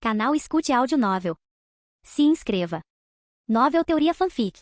Canal Escute Áudio Novel. Se inscreva. Novel Teoria Fanfic.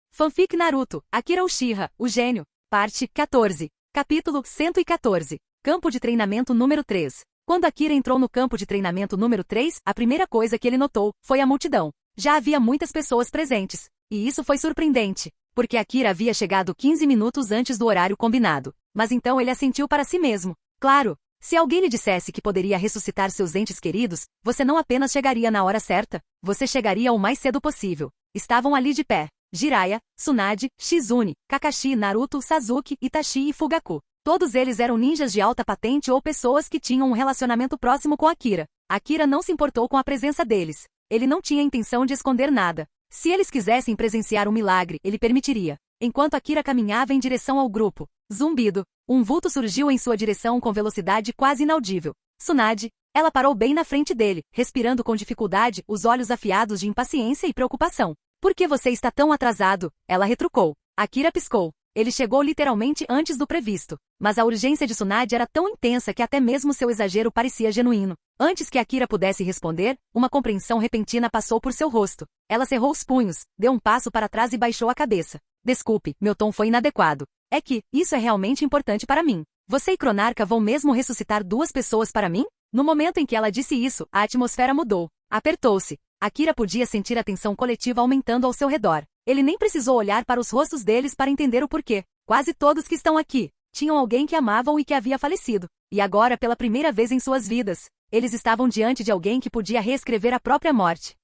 Fanfic Naruto, Akira Uchiha, o Gênio, parte 14. Capítulo 114. Campo de treinamento número 3. Quando Akira entrou no campo de treinamento número 3, a primeira coisa que ele notou foi a multidão. Já havia muitas pessoas presentes, e isso foi surpreendente, porque Akira havia chegado 15 minutos antes do horário combinado. Mas então ele assentiu para si mesmo. Claro, se alguém lhe dissesse que poderia ressuscitar seus entes queridos, você não apenas chegaria na hora certa, você chegaria o mais cedo possível. Estavam ali de pé Jiraiya, Tsunade, Shizune, Kakashi, Naruto, Sasuke, Itachi e Fugaku. Todos eles eram ninjas de alta patente ou pessoas que tinham um relacionamento próximo com Akira. Akira não se importou com a presença deles. Ele não tinha intenção de esconder nada. Se eles quisessem presenciar um milagre, ele permitiria. Enquanto Akira caminhava em direção ao grupo, zumbido, um vulto surgiu em sua direção com velocidade quase inaudível. Tsunade, ela parou bem na frente dele, respirando com dificuldade, os olhos afiados de impaciência e preocupação. Por que você está tão atrasado? Ela retrucou. Akira piscou. Ele chegou literalmente antes do previsto. Mas a urgência de Tsunade era tão intensa que até mesmo seu exagero parecia genuíno. Antes que Akira pudesse responder, uma compreensão repentina passou por seu rosto. Ela cerrou os punhos, deu um passo para trás e baixou a cabeça. Desculpe, meu tom foi inadequado. É que, isso é realmente importante para mim. Você e Kronarka vão mesmo ressuscitar duas pessoas para mim? No momento em que ela disse isso, a atmosfera mudou. Apertou-se. Akira podia sentir a tensão coletiva aumentando ao seu redor. Ele nem precisou olhar para os rostos deles para entender o porquê. Quase todos que estão aqui tinham alguém que amavam e que havia falecido. E agora, pela primeira vez em suas vidas, eles estavam diante de alguém que podia reescrever a própria morte.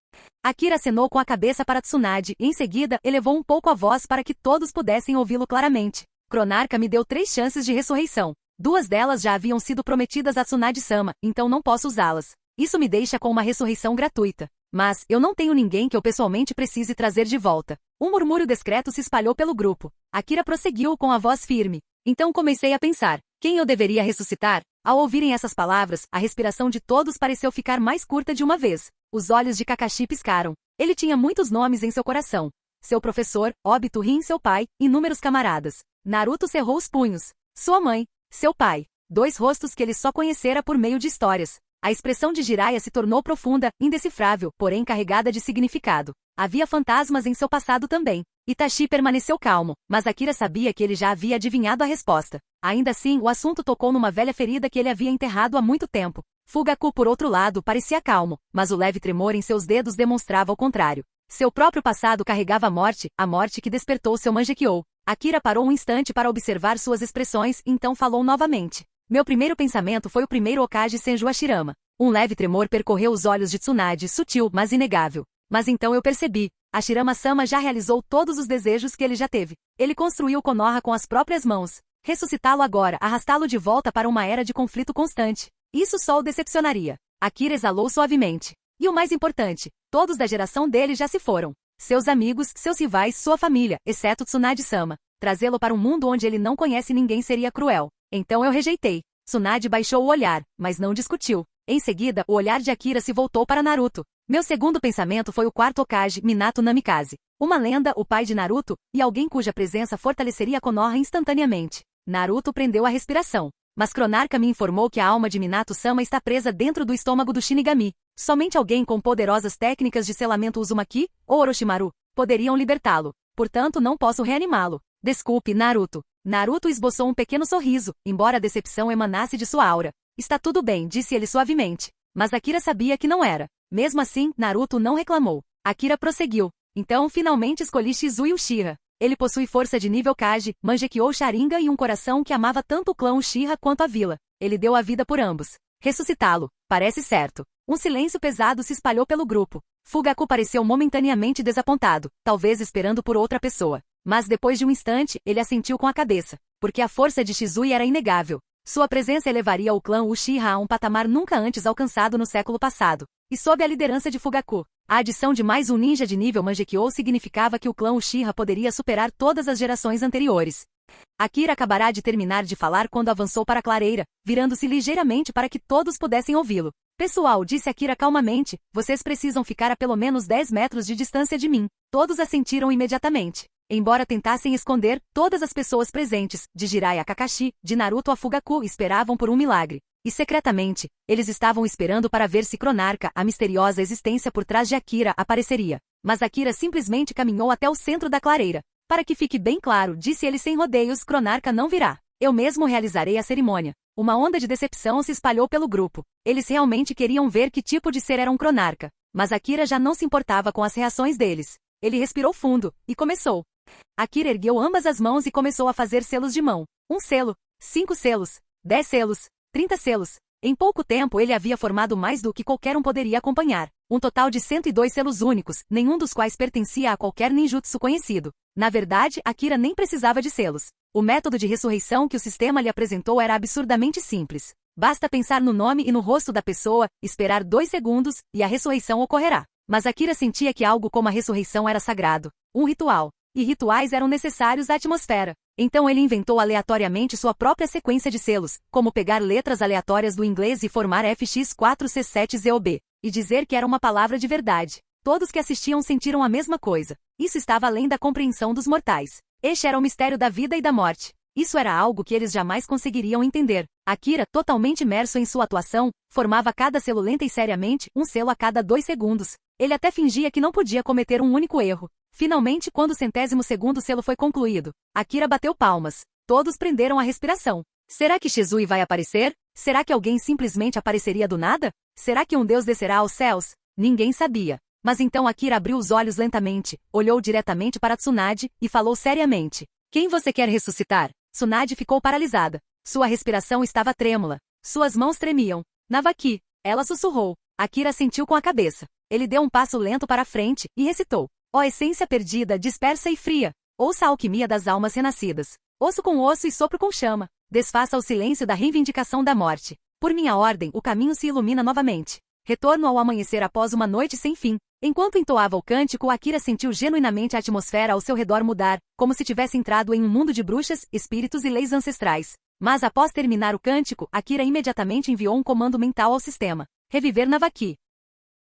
Akira acenou com a cabeça para Tsunade e em seguida elevou um pouco a voz para que todos pudessem ouvi-lo claramente. Kronarka me deu 3 chances de ressurreição. 2 delas já haviam sido prometidas a Tsunade-sama, então não posso usá-las. Isso me deixa com uma ressurreição gratuita. Mas, eu não tenho ninguém que eu pessoalmente precise trazer de volta. Um murmúrio discreto se espalhou pelo grupo. Akira prosseguiu com a voz firme. Então comecei a pensar, quem eu deveria ressuscitar? Ao ouvirem essas palavras, a respiração de todos pareceu ficar mais curta de uma vez. Os olhos de Kakashi piscaram. Ele tinha muitos nomes em seu coração. Seu professor, Obito Rin, seu pai, inúmeros camaradas. Naruto cerrou os punhos. Sua mãe, seu pai. 2 rostos que ele só conhecera por meio de histórias. A expressão de Jiraiya se tornou profunda, indecifrável, porém carregada de significado. Havia fantasmas em seu passado também. Itachi permaneceu calmo, mas Akira sabia que ele já havia adivinhado a resposta. Ainda assim, o assunto tocou numa velha ferida que ele havia enterrado há muito tempo. Fugaku, por outro lado, parecia calmo, mas o leve tremor em seus dedos demonstrava o contrário. Seu próprio passado carregava a morte que despertou seu Mangekyou. Akira parou um instante para observar suas expressões, então falou novamente. Meu primeiro pensamento foi o primeiro Hokage Senju Hashirama. Um leve tremor percorreu os olhos de Tsunade, sutil, mas inegável. Mas então eu percebi. Hashirama-sama já realizou todos os desejos que ele já teve. Ele construiu Konoha com as próprias mãos. Ressuscitá-lo agora, arrastá-lo de volta para uma era de conflito constante. Isso só o decepcionaria. Akira exalou suavemente. E o mais importante, todos da geração dele já se foram. Seus amigos, seus rivais, sua família, exceto Tsunade-sama. Trazê-lo para um mundo onde ele não conhece ninguém seria cruel. Então eu rejeitei. Tsunade baixou o olhar, mas não discutiu. Em seguida, o olhar de Akira se voltou para Naruto. Meu segundo pensamento foi o 4º Hokage, Minato Namikaze. Uma lenda, o pai de Naruto, e alguém cuja presença fortaleceria Konoha instantaneamente. Naruto prendeu a respiração. Mas Kronarka me informou que a alma de Minato-sama está presa dentro do estômago do Shinigami. Somente alguém com poderosas técnicas de selamento Uzumaki, ou Orochimaru, poderiam libertá-lo. Portanto, não posso reanimá-lo. Desculpe, Naruto. Naruto esboçou um pequeno sorriso, embora a decepção emanasse de sua aura. Está tudo bem, disse ele suavemente. Mas Akira sabia que não era. Mesmo assim, Naruto não reclamou. Akira prosseguiu. Então, finalmente escolhi Shizue Uchiha. Ele possui força de nível Kage, Mangekyou Sharingan e um coração que amava tanto o clã Uchiha quanto a vila. Ele deu a vida por ambos. Ressuscitá-lo. Parece certo. Um silêncio pesado se espalhou pelo grupo. Fugaku pareceu momentaneamente desapontado, talvez esperando por outra pessoa. Mas depois de um instante, ele assentiu com a cabeça. Porque a força de Shizue era inegável. Sua presença elevaria o clã Uchiha a um patamar nunca antes alcançado no século passado. E sob a liderança de Fugaku, a adição de mais um ninja de nível Mangekyou significava que o clã Uchiha poderia superar todas as gerações anteriores. Akira acabará de terminar de falar quando avançou para a clareira, virando-se ligeiramente para que todos pudessem ouvi-lo. Pessoal, disse Akira calmamente, vocês precisam ficar a pelo menos 10 metros de distância de mim. Todos assentiram imediatamente. Embora tentassem esconder, todas as pessoas presentes, de Jiraiya a Kakashi, de Naruto a Fugaku, esperavam por um milagre. E secretamente, eles estavam esperando para ver se Cronarca, a misteriosa existência por trás de Akira, apareceria. Mas Akira simplesmente caminhou até o centro da clareira. Para que fique bem claro, disse ele sem rodeios, Cronarca não virá. Eu mesmo realizarei a cerimônia. Uma onda de decepção se espalhou pelo grupo. Eles realmente queriam ver que tipo de ser era um Cronarca. Mas Akira já não se importava com as reações deles. Ele respirou fundo, e começou. Akira ergueu ambas as mãos e começou a fazer selos de mão. 1 selo, 5 selos, 10 selos, 30 selos. Em pouco tempo ele havia formado mais do que qualquer um poderia acompanhar. Um total de 102 selos únicos, nenhum dos quais pertencia a qualquer ninjutsu conhecido. Na verdade, Akira nem precisava de selos. O método de ressurreição que o sistema lhe apresentou era absurdamente simples. Basta pensar no nome e no rosto da pessoa, esperar 2 segundos, e a ressurreição ocorrerá. Mas Akira sentia que algo como a ressurreição era sagrado. Um ritual. E rituais eram necessários à atmosfera. Então ele inventou aleatoriamente sua própria sequência de selos, como pegar letras aleatórias do inglês e formar FX4C7ZOB, e dizer que era uma palavra de verdade. Todos que assistiam sentiram a mesma coisa. Isso estava além da compreensão dos mortais. Este era o mistério da vida e da morte. Isso era algo que eles jamais conseguiriam entender. Akira, totalmente imerso em sua atuação, formava cada selo lenta e seriamente, um selo a cada 2 segundos. Ele até fingia que não podia cometer um único erro. Finalmente, quando o 102º selo foi concluído, Akira bateu palmas. Todos prenderam a respiração. Será que Shizui vai aparecer? Será que alguém simplesmente apareceria do nada? Será que um deus descerá aos céus? Ninguém sabia. Mas então Akira abriu os olhos lentamente, olhou diretamente para Tsunade e falou seriamente. Quem você quer ressuscitar? Tsunade ficou paralisada. Sua respiração estava trêmula. Suas mãos tremiam. Navaki. Ela sussurrou. Akira sentiu com a cabeça. Ele deu um passo lento para a frente e recitou. Ó essência perdida, dispersa e fria. Ouça a alquimia das almas renascidas. Osso com osso e sopro com chama. Desfaça o silêncio da reivindicação da morte. Por minha ordem, o caminho se ilumina novamente. Retorno ao amanhecer após uma noite sem fim. Enquanto entoava o cântico, Akira sentiu genuinamente a atmosfera ao seu redor mudar, como se tivesse entrado em um mundo de bruxas, espíritos e leis ancestrais. Mas após terminar o cântico, Akira imediatamente enviou um comando mental ao sistema. Reviver Navaki.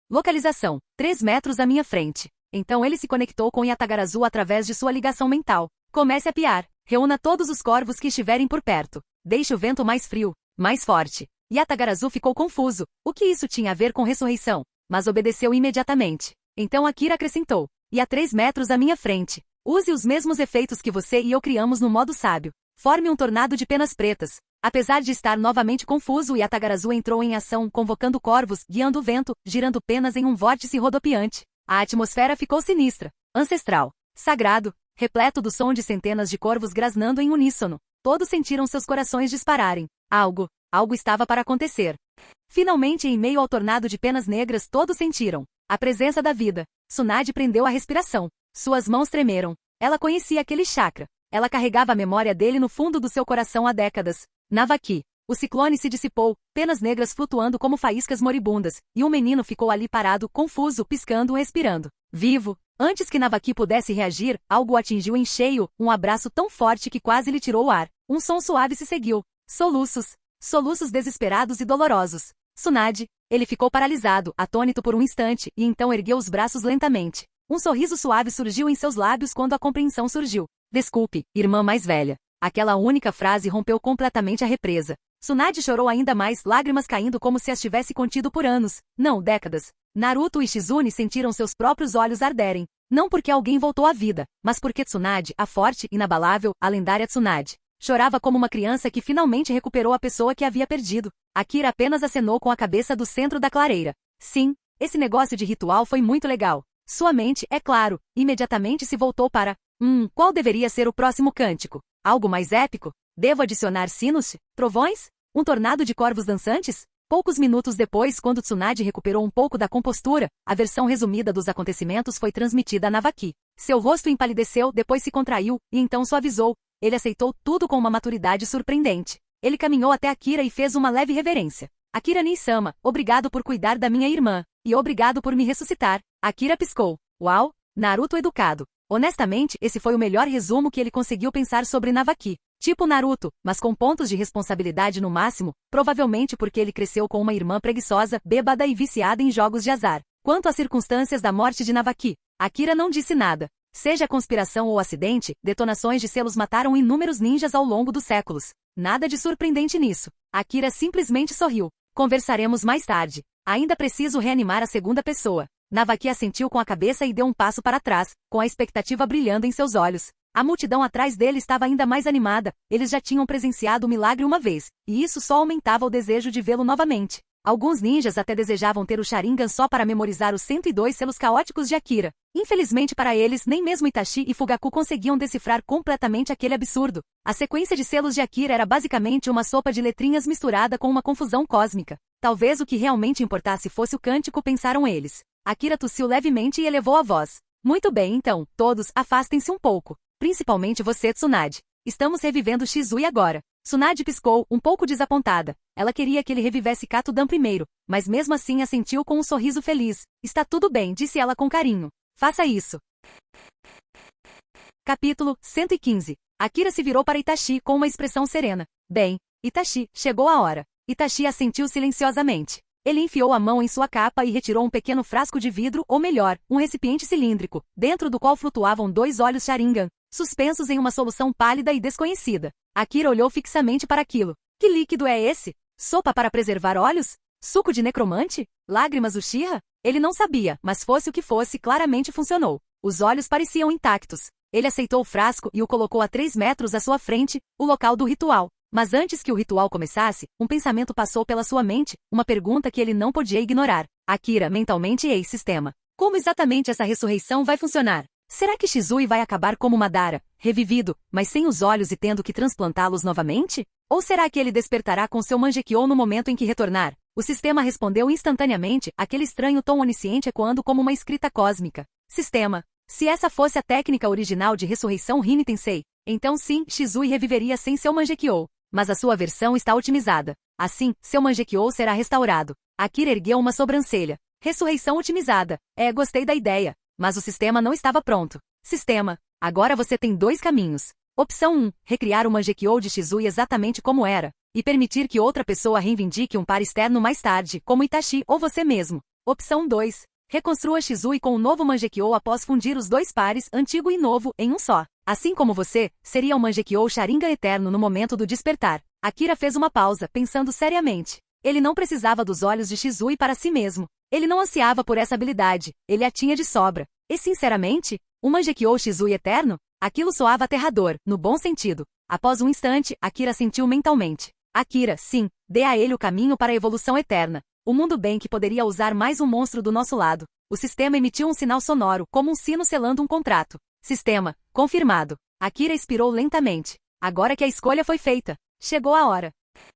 Localização. 3 metros à minha frente. Então ele se conectou com Yatagarazu através de sua ligação mental. Comece a piar. Reúna todos os corvos que estiverem por perto. Deixe o vento mais frio, mais forte. Yatagarazu ficou confuso. O que isso tinha a ver com ressurreição? Mas obedeceu imediatamente. Então Akira acrescentou. E a 3 metros à minha frente. Use os mesmos efeitos que você e eu criamos no modo sábio. Forme um tornado de penas pretas. Apesar de estar novamente confuso, Yatagarazu entrou em ação, convocando corvos, guiando o vento, girando penas em um vórtice rodopiante. A atmosfera ficou sinistra, ancestral, sagrado, repleto do som de centenas de corvos grasnando em uníssono. Todos sentiram seus corações dispararem. Algo estava para acontecer. Finalmente, em meio ao tornado de penas negras, todos sentiram a presença da vida. Tsunade prendeu a respiração. Suas mãos tremeram. Ela conhecia aquele chakra. Ela carregava a memória dele no fundo do seu coração há décadas. Navaki. O ciclone se dissipou, penas negras flutuando como faíscas moribundas, e um menino ficou ali parado, confuso, piscando, respirando. Vivo. Antes que Navaki pudesse reagir, algo o atingiu em cheio, um abraço tão forte que quase lhe tirou o ar. Um som suave se seguiu. Soluços. Soluços desesperados e dolorosos. Tsunade. Ele ficou paralisado, atônito por um instante, e então ergueu os braços lentamente. Um sorriso suave surgiu em seus lábios quando a compreensão surgiu. Desculpe, irmã mais velha. Aquela única frase rompeu completamente a represa. Tsunade chorou ainda mais, lágrimas caindo como se as tivesse contido por anos, não décadas. Naruto e Shizune sentiram seus próprios olhos arderem. Não porque alguém voltou à vida, mas porque Tsunade, a forte, inabalável, a lendária Tsunade, chorava como uma criança que finalmente recuperou a pessoa que havia perdido. Akira apenas acenou com a cabeça do centro da clareira. Sim, esse negócio de ritual foi muito legal. Sua mente, é claro, imediatamente se voltou para... qual deveria ser o próximo cântico? Algo mais épico? Devo adicionar sinos? Trovões? Um tornado de corvos dançantes? Poucos minutos depois, quando Tsunade recuperou um pouco da compostura, a versão resumida dos acontecimentos foi transmitida a Navaki. Seu rosto empalideceu, depois se contraiu, e então suavizou. Ele aceitou tudo com uma maturidade surpreendente. Ele caminhou até Akira e fez uma leve reverência. Akira Nin-sama, obrigado por cuidar da minha irmã. E obrigado por me ressuscitar. Akira piscou. Uau! Naruto educado. Honestamente, esse foi o melhor resumo que ele conseguiu pensar sobre Navaki. Tipo Naruto, mas com pontos de responsabilidade no máximo, provavelmente porque ele cresceu com uma irmã preguiçosa, bêbada e viciada em jogos de azar. Quanto às circunstâncias da morte de Navaki, Akira não disse nada. Seja conspiração ou acidente, detonações de selos mataram inúmeros ninjas ao longo dos séculos. Nada de surpreendente nisso. Akira simplesmente sorriu. Conversaremos mais tarde. Ainda preciso reanimar a segunda pessoa. Navaki assentiu com a cabeça e deu um passo para trás, com a expectativa brilhando em seus olhos. A multidão atrás dele estava ainda mais animada, eles já tinham presenciado o milagre uma vez, e isso só aumentava o desejo de vê-lo novamente. Alguns ninjas até desejavam ter o Sharingan só para memorizar os 102 selos caóticos de Akira. Infelizmente para eles, nem mesmo Itachi e Fugaku conseguiam decifrar completamente aquele absurdo. A sequência de selos de Akira era basicamente uma sopa de letrinhas misturada com uma confusão cósmica. Talvez o que realmente importasse fosse o cântico, pensaram eles. Akira tossiu levemente e elevou a voz. Muito bem então, todos, afastem-se um pouco. Principalmente você, Tsunade. Estamos revivendo Shizui agora. Tsunade piscou, um pouco desapontada. Ela queria que ele revivesse Katudan primeiro, mas mesmo assim assentiu com um sorriso feliz. Está tudo bem, disse ela com carinho. Faça isso. Capítulo 115. Akira se virou para Itachi com uma expressão serena. Bem, Itachi, chegou a hora. Itachi assentiu silenciosamente. Ele enfiou a mão em sua capa e retirou um pequeno frasco de vidro, ou melhor, um recipiente cilíndrico, dentro do qual flutuavam 2 olhos Sharingan, suspensos em uma solução pálida e desconhecida. Akira olhou fixamente para aquilo. Que líquido é esse? Sopa para preservar olhos? Suco de necromante? Lágrimas Uchiha? Ele não sabia, mas fosse o que fosse, claramente funcionou. Os olhos pareciam intactos. Ele aceitou o frasco e o colocou a 3 metros à sua frente, o local do ritual. Mas antes que o ritual começasse, um pensamento passou pela sua mente, uma pergunta que ele não podia ignorar. Akira, mentalmente e sistema. Como exatamente essa ressurreição vai funcionar? Será que Shizui vai acabar como Madara, revivido, mas sem os olhos e tendo que transplantá-los novamente? Ou será que ele despertará com seu Mangekyou no momento em que retornar? O sistema respondeu instantaneamente, aquele estranho tom onisciente ecoando como uma escrita cósmica. Sistema. Se essa fosse a técnica original de ressurreição Rin Tensei, então sim, Shizui reviveria sem seu Mangekyou. Mas a sua versão está otimizada. Assim, seu Mangekyou será restaurado. Akira ergueu uma sobrancelha. Ressurreição otimizada. Gostei da ideia. Mas o sistema não estava pronto. Sistema. Agora você tem 2 caminhos. Opção 1. Recriar o Mangekyou de Shizui exatamente como era. E permitir que outra pessoa reivindique um par externo mais tarde, como Itachi ou você mesmo. Opção 2. Reconstrua Shizui com um novo Mangekyou após fundir os 2 pares, antigo e novo, em um só. Assim como você, seria o Mangekyou Sharingan eterno no momento do despertar. Akira fez uma pausa, pensando seriamente. Ele não precisava dos olhos de Shizui para si mesmo. Ele não ansiava por essa habilidade, ele a tinha de sobra. E sinceramente, o Mangekyou Shizui eterno? Aquilo soava aterrador, no bom sentido. Após um instante, Akira sentiu mentalmente. Akira, sim, dê a ele o caminho para a evolução eterna. O mundo bem que poderia usar mais um monstro do nosso lado. O sistema emitiu um sinal sonoro, como um sino selando um contrato. Sistema, confirmado. Akira expirou lentamente. Agora que a escolha foi feita, chegou a hora.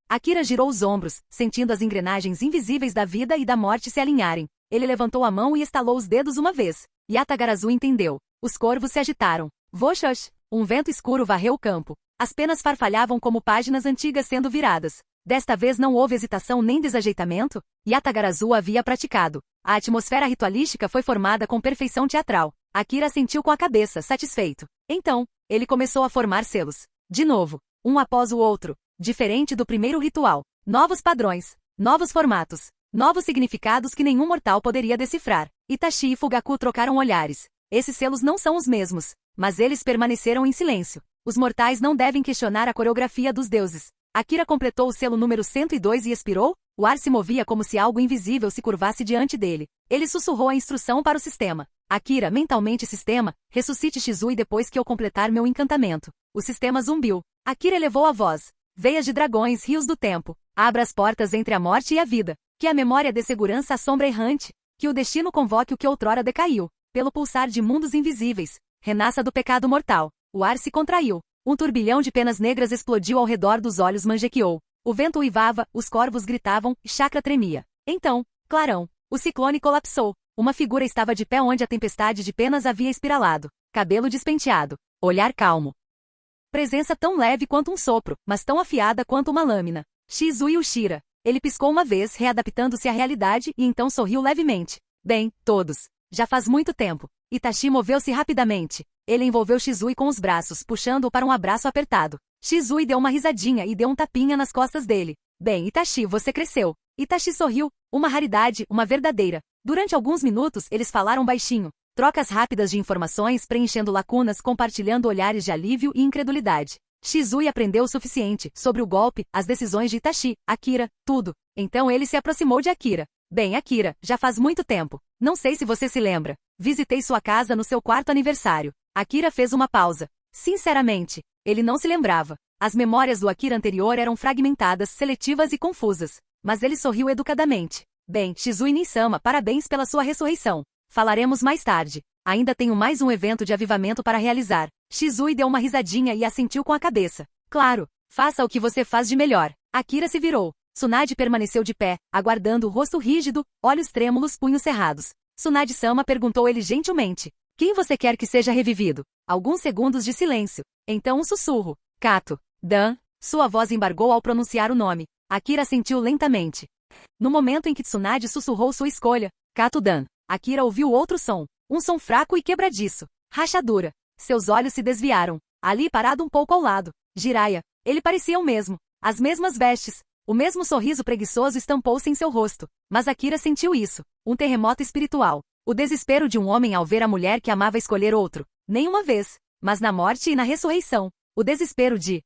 Akira girou os ombros, sentindo as engrenagens invisíveis da vida e da morte se alinharem. Ele levantou a mão e estalou os dedos uma vez. Yatagarazu entendeu. Os corvos se agitaram. Voxox! Um vento escuro varreu o campo. As penas farfalhavam como páginas antigas sendo viradas. Desta vez não houve hesitação nem desajeitamento. Yatagarazu havia praticado. A atmosfera ritualística foi formada com perfeição teatral. Akira assentiu com a cabeça, satisfeito. Então, ele começou a formar selos. De novo, um após o outro. Diferente do primeiro ritual. Novos padrões, novos formatos, novos significados que nenhum mortal poderia decifrar. Itachi e Fugaku trocaram olhares. Esses selos não são os mesmos, mas eles permaneceram em silêncio. Os mortais não devem questionar a coreografia dos deuses. Akira completou o selo número 102 e expirou. O ar se movia como se algo invisível se curvasse diante dele. Ele sussurrou a instrução para o sistema. Akira, mentalmente sistema, ressuscite Shizui depois que eu completar meu encantamento. O sistema zumbiu. Akira elevou a voz. Veias de dragões, rios do tempo. Abra as portas entre a morte e a vida. Que a memória dê segurança à sombra errante. Que o destino convoque o que outrora decaiu. Pelo pulsar de mundos invisíveis. Renasça do pecado mortal. O ar se contraiu. Um turbilhão de penas negras explodiu ao redor dos olhos Mangekyou. O vento uivava, os corvos gritavam, chakra tremia. Então, clarão. O ciclone colapsou. Uma figura estava de pé onde a tempestade de penas havia espiralado. Cabelo despenteado. Olhar calmo. Presença tão leve quanto um sopro, mas tão afiada quanto uma lâmina. Shizui Ushira. Ele piscou uma vez, readaptando-se à realidade, e então sorriu levemente. Bem, todos. Já faz muito tempo. Itachi moveu-se rapidamente. Ele envolveu Shizui com os braços, puxando-o para um abraço apertado. Shizui deu uma risadinha e deu um tapinha nas costas dele. Bem, Itachi, você cresceu. Itachi sorriu. Uma raridade, uma verdadeira. Durante alguns minutos, eles falaram baixinho. Trocas rápidas de informações, preenchendo lacunas, compartilhando olhares de alívio e incredulidade. Shizui aprendeu o suficiente sobre o golpe, as decisões de Itachi, Akira, tudo. Então ele se aproximou de Akira. Bem, Akira, já faz muito tempo. Não sei se você se lembra. Visitei sua casa no seu quarto aniversário. Akira fez uma pausa. Sinceramente, ele não se lembrava. As memórias do Akira anterior eram fragmentadas, seletivas e confusas. Mas ele sorriu educadamente. Bem, Shizui Nisama, parabéns pela sua ressurreição. Falaremos mais tarde. Ainda tenho mais um evento de avivamento para realizar. Shizui deu uma risadinha e assentiu com a cabeça. Claro, faça o que você faz de melhor. Akira se virou. Tsunade permaneceu de pé, aguardando o rosto rígido, olhos trêmulos, punhos cerrados. Tsunade-sama perguntou ele gentilmente. Quem você quer que seja revivido? Alguns segundos de silêncio. Então um sussurro. Kato. Dan. Sua voz embargou ao pronunciar o nome. Akira sentiu lentamente. No momento em que Tsunade sussurrou sua escolha, Kato Dan, Akira ouviu outro som. Um som fraco e quebradiço. Rachadura. Seus olhos se desviaram. Ali parado um pouco ao lado. Jiraiya. Ele parecia o mesmo. As mesmas vestes. O mesmo sorriso preguiçoso estampou-se em seu rosto. Mas Akira sentiu isso. Um terremoto espiritual. O desespero de um homem ao ver a mulher que amava escolher outro. Nem uma vez. Mas na morte e na ressurreição. O desespero de,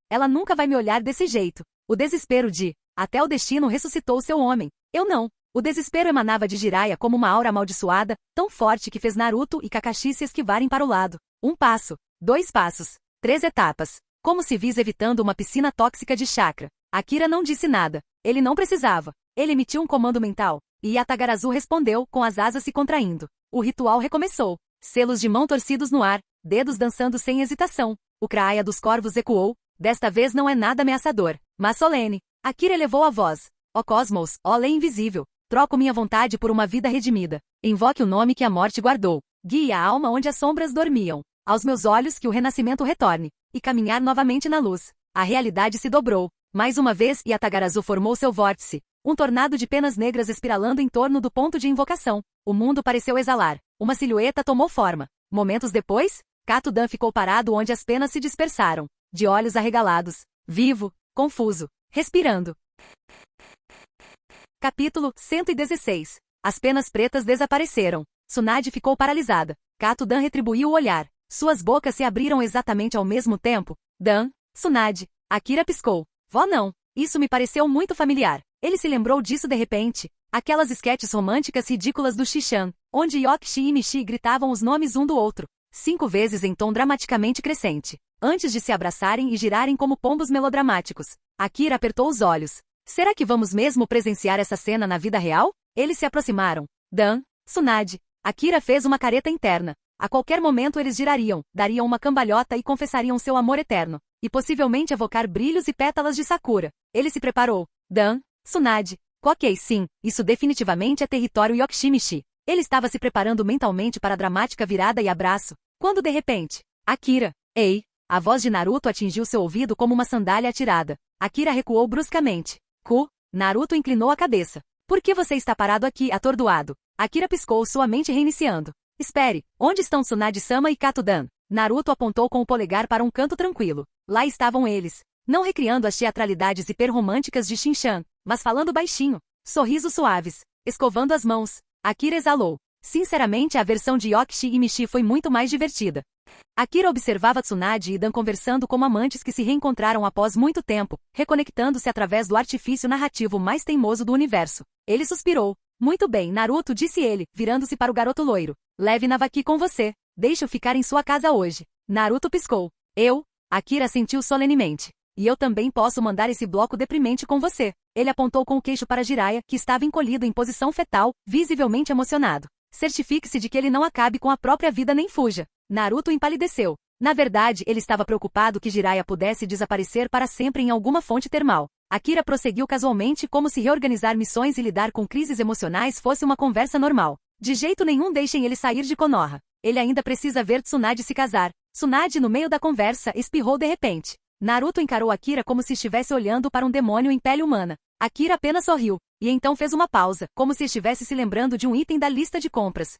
ela nunca vai me olhar desse jeito. O desespero de, até o destino ressuscitou seu homem. Eu não. O desespero emanava de Jiraiya como uma aura amaldiçoada, tão forte que fez Naruto e Kakashi se esquivarem para o lado. 1 passo, 2 passos, 3 etapas. Como civis evitando uma piscina tóxica de chakra. Akira não disse nada. Ele não precisava. Ele emitiu um comando mental. E Yatagarazu respondeu, com as asas se contraindo. O ritual recomeçou. Selos de mão torcidos no ar, dedos dançando sem hesitação. O Kraia dos Corvos ecoou. Desta vez não é nada ameaçador, mas solene. Akira elevou a voz. Ó Cosmos, ó lei invisível. Troco minha vontade por uma vida redimida. Invoque o nome que a morte guardou. Guie a alma onde as sombras dormiam. Aos meus olhos que o renascimento retorne. E caminhar novamente na luz. A realidade se dobrou. Mais uma vez Yatagarazu formou seu vórtice. Um tornado de penas negras espiralando em torno do ponto de invocação. O mundo pareceu exalar. Uma silhueta tomou forma. Momentos depois, Kato Dan ficou parado onde as penas se dispersaram. De olhos arregalados. Vivo. Confuso. Respirando. Capítulo 116. As penas pretas desapareceram. Tsunade ficou paralisada. Kato Dan retribuiu o olhar. Suas bocas se abriram exatamente ao mesmo tempo. Dan. Tsunade. Akira piscou. Vó não. Isso me pareceu muito familiar. Ele se lembrou disso de repente. Aquelas esquetes românticas ridículas do Shishan, onde Yokichi e Michi gritavam os nomes um do outro. 5 vezes em tom dramaticamente crescente. Antes de se abraçarem e girarem como pombos melodramáticos. Akira apertou os olhos. Será que vamos mesmo presenciar essa cena na vida real? Eles se aproximaram. Dan, Tsunade. Akira fez uma careta interna. A qualquer momento eles girariam, dariam uma cambalhota e confessariam seu amor eterno. E possivelmente evocar brilhos e pétalas de Sakura. Ele se preparou. Dan, Tsunade. Ok, sim, isso definitivamente é território Yokichi-Michi. Ele estava se preparando mentalmente para a dramática virada e abraço. Quando de repente, Akira. Ei! A voz de Naruto atingiu seu ouvido como uma sandália atirada. Akira recuou bruscamente. Naruto inclinou a cabeça. Por que você está parado aqui, atordoado? Akira piscou, sua mente reiniciando. Espere, onde estão Tsunade-sama e Kato Dan? Naruto apontou com o polegar para um canto tranquilo. Lá estavam eles. Não recriando as teatralidades hiperromânticas de Shinchan, mas falando baixinho. Sorrisos suaves. Escovando as mãos. Akira exalou. Sinceramente, a versão de Yokichi e Michi foi muito mais divertida. Akira observava Tsunade e Dan conversando como amantes que se reencontraram após muito tempo, reconectando-se através do artifício narrativo mais teimoso do universo. Ele suspirou. Muito bem, Naruto, disse ele, virando-se para o garoto loiro. Leve Navaki com você. Deixe-o ficar em sua casa hoje. Naruto piscou. Eu? Akira assentiu solenemente. E eu também posso mandar esse bloco deprimente com você. Ele apontou com o queixo para Jiraiya, que estava encolhido em posição fetal, visivelmente emocionado. Certifique-se de que ele não acabe com a própria vida nem fuja. Naruto empalideceu. Na verdade, ele estava preocupado que Jiraiya pudesse desaparecer para sempre em alguma fonte termal. Akira prosseguiu casualmente como se reorganizar missões e lidar com crises emocionais fosse uma conversa normal. De jeito nenhum deixem ele sair de Konoha. Ele ainda precisa ver Tsunade se casar. Tsunade, no meio da conversa, espirrou de repente. Naruto encarou Akira como se estivesse olhando para um demônio em pele humana. Akira apenas sorriu. E então fez uma pausa, como se estivesse se lembrando de um item da lista de compras.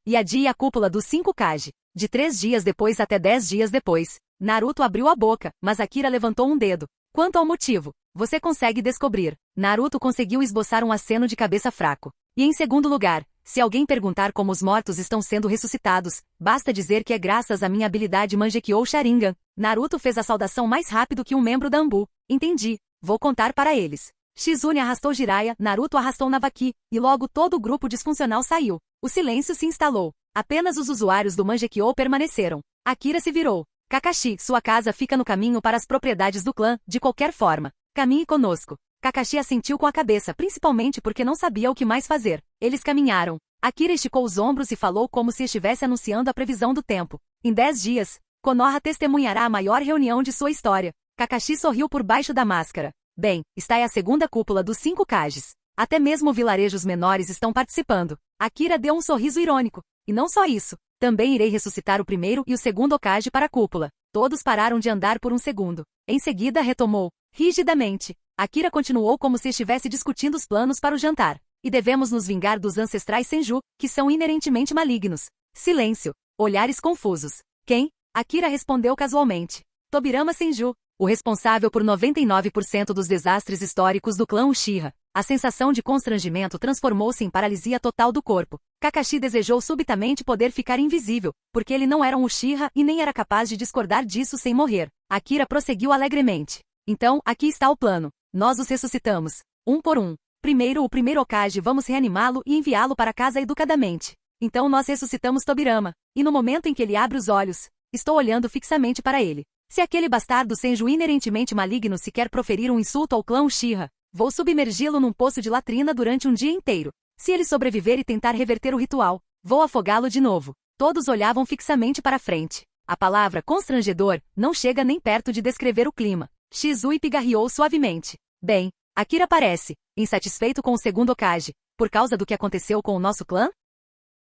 E a Di e a cúpula dos 5 Kage. De 3 dias depois até 10 dias depois. Naruto abriu a boca, mas Akira levantou um dedo. Quanto ao motivo, você consegue descobrir. Naruto conseguiu esboçar um aceno de cabeça fraco. E em segundo lugar, Se alguém perguntar como os mortos estão sendo ressuscitados, basta dizer que é graças à minha habilidade Mangekyou Sharingan. Naruto fez a saudação mais rápido que um membro da Anbu. Entendi. Vou contar para eles. Shizune arrastou Jiraiya, Naruto arrastou Navaki, e logo todo o grupo disfuncional saiu. O silêncio se instalou. Apenas os usuários do Mangekyou permaneceram. Akira se virou. Kakashi, sua casa fica no caminho para as propriedades do clã, de qualquer forma. Caminhe conosco. Kakashi assentiu com a cabeça, principalmente porque não sabia o que mais fazer. Eles caminharam. Akira esticou os ombros e falou como se estivesse anunciando a previsão do tempo. Em 10 dias, Konoha testemunhará a maior reunião de sua história. Kakashi sorriu por baixo da máscara. Bem, esta é a segunda cúpula dos 5 Kages. Até mesmo vilarejos menores estão participando. Akira deu um sorriso irônico. E não só isso. Também irei ressuscitar o primeiro e o segundo Hokage para a cúpula. Todos pararam de andar por um segundo. Em seguida retomou, rigidamente. Akira continuou como se estivesse discutindo os planos para o jantar. E devemos nos vingar dos ancestrais Senju, que são inerentemente malignos. Silêncio. Olhares confusos. Quem? Akira respondeu casualmente. Tobirama Senju, o responsável por 99% dos desastres históricos do clã Uchiha. A sensação de constrangimento transformou-se em paralisia total do corpo. Kakashi desejou subitamente poder ficar invisível, porque ele não era um Uchiha e nem era capaz de discordar disso sem morrer. Akira prosseguiu alegremente. Então, aqui está o plano. Nós os ressuscitamos. Um por um. Primeiro o primeiro Hokage, vamos reanimá-lo e enviá-lo para casa educadamente. Então nós ressuscitamos Tobirama. E no momento em que ele abre os olhos, estou olhando fixamente para ele. Se aquele bastardo Senju inerentemente maligno sequer proferir um insulto ao clã Uchiha, vou submergi-lo num poço de latrina durante um dia inteiro. Se ele sobreviver e tentar reverter o ritual, vou afogá-lo de novo. Todos olhavam fixamente para frente. A palavra constrangedor não chega nem perto de descrever o clima. Shizui pigarreou suavemente. Bem, Akira parece insatisfeito com o segundo Hokage, por causa do que aconteceu com o nosso clã?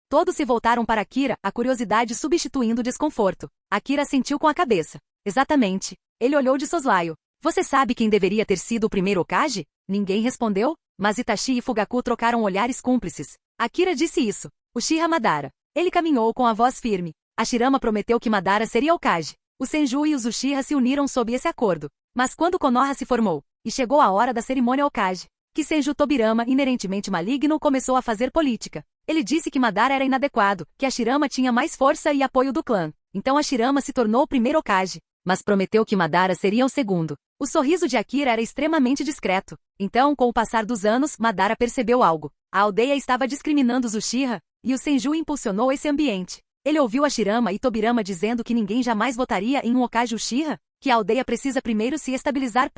Todos se voltaram para Akira, a curiosidade substituindo o desconforto. Akira assentiu com a cabeça. Exatamente. Ele olhou de soslaio. Você sabe quem deveria ter sido o primeiro Hokage? Ninguém respondeu, mas Itachi e Fugaku trocaram olhares cúmplices. Akira disse isso. Uchiha Madara. Ele caminhou com a voz firme. Hashirama prometeu que Madara seria Hokage. O Senju e os Uchiha se uniram sob esse acordo. Mas quando Konoha se formou, e chegou a hora da cerimônia Hokage, que Senju Tobirama, inerentemente maligno, começou a fazer política. Ele disse que Madara era inadequado, que Hashirama tinha mais força e apoio do clã. Então Hashirama se tornou o primeiro Hokage, mas prometeu que Madara seria o segundo. O sorriso de Akira era extremamente discreto. Então, com o passar dos anos, Madara percebeu algo. A aldeia estava discriminando os Uchiha, e o Senju impulsionou esse ambiente. Ele ouviu Hashirama e Tobirama dizendo que ninguém jamais votaria em um Hokage Uchiha, que a aldeia precisa primeiro se estabilizar.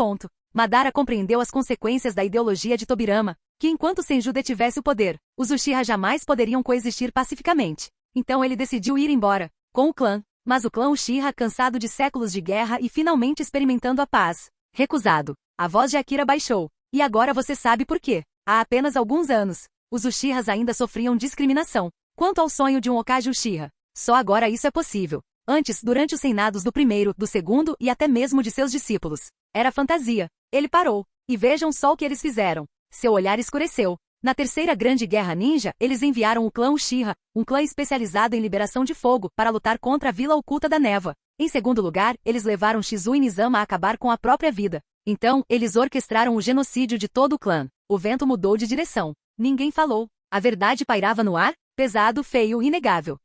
Madara compreendeu as consequências da ideologia de Tobirama, que enquanto Senju detivesse o poder, os Uchiha jamais poderiam coexistir pacificamente. Então ele decidiu ir embora, com o clã. Mas o clã Uchiha, cansado de séculos de guerra e finalmente experimentando a paz, recusado. A voz de Akira baixou. E agora você sabe por quê. Há apenas alguns anos, os Uchihas ainda sofriam discriminação. Quanto ao sonho de um Hokage Uchiha, só agora isso é possível. Antes, durante os reinados do primeiro, do segundo e até mesmo de seus discípulos, era fantasia. Ele parou. E vejam só o que eles fizeram. Seu olhar escureceu. Na terceira grande guerra ninja, eles enviaram o clã Uchiha, um clã especializado em liberação de fogo, para lutar contra a Vila Oculta da Névoa. Em segundo lugar, eles levaram Shizui Nizama a acabar com a própria vida. Então, eles orquestraram o genocídio de todo o clã. O vento mudou de direção. Ninguém falou. A verdade pairava no ar, pesado, feio, inegável.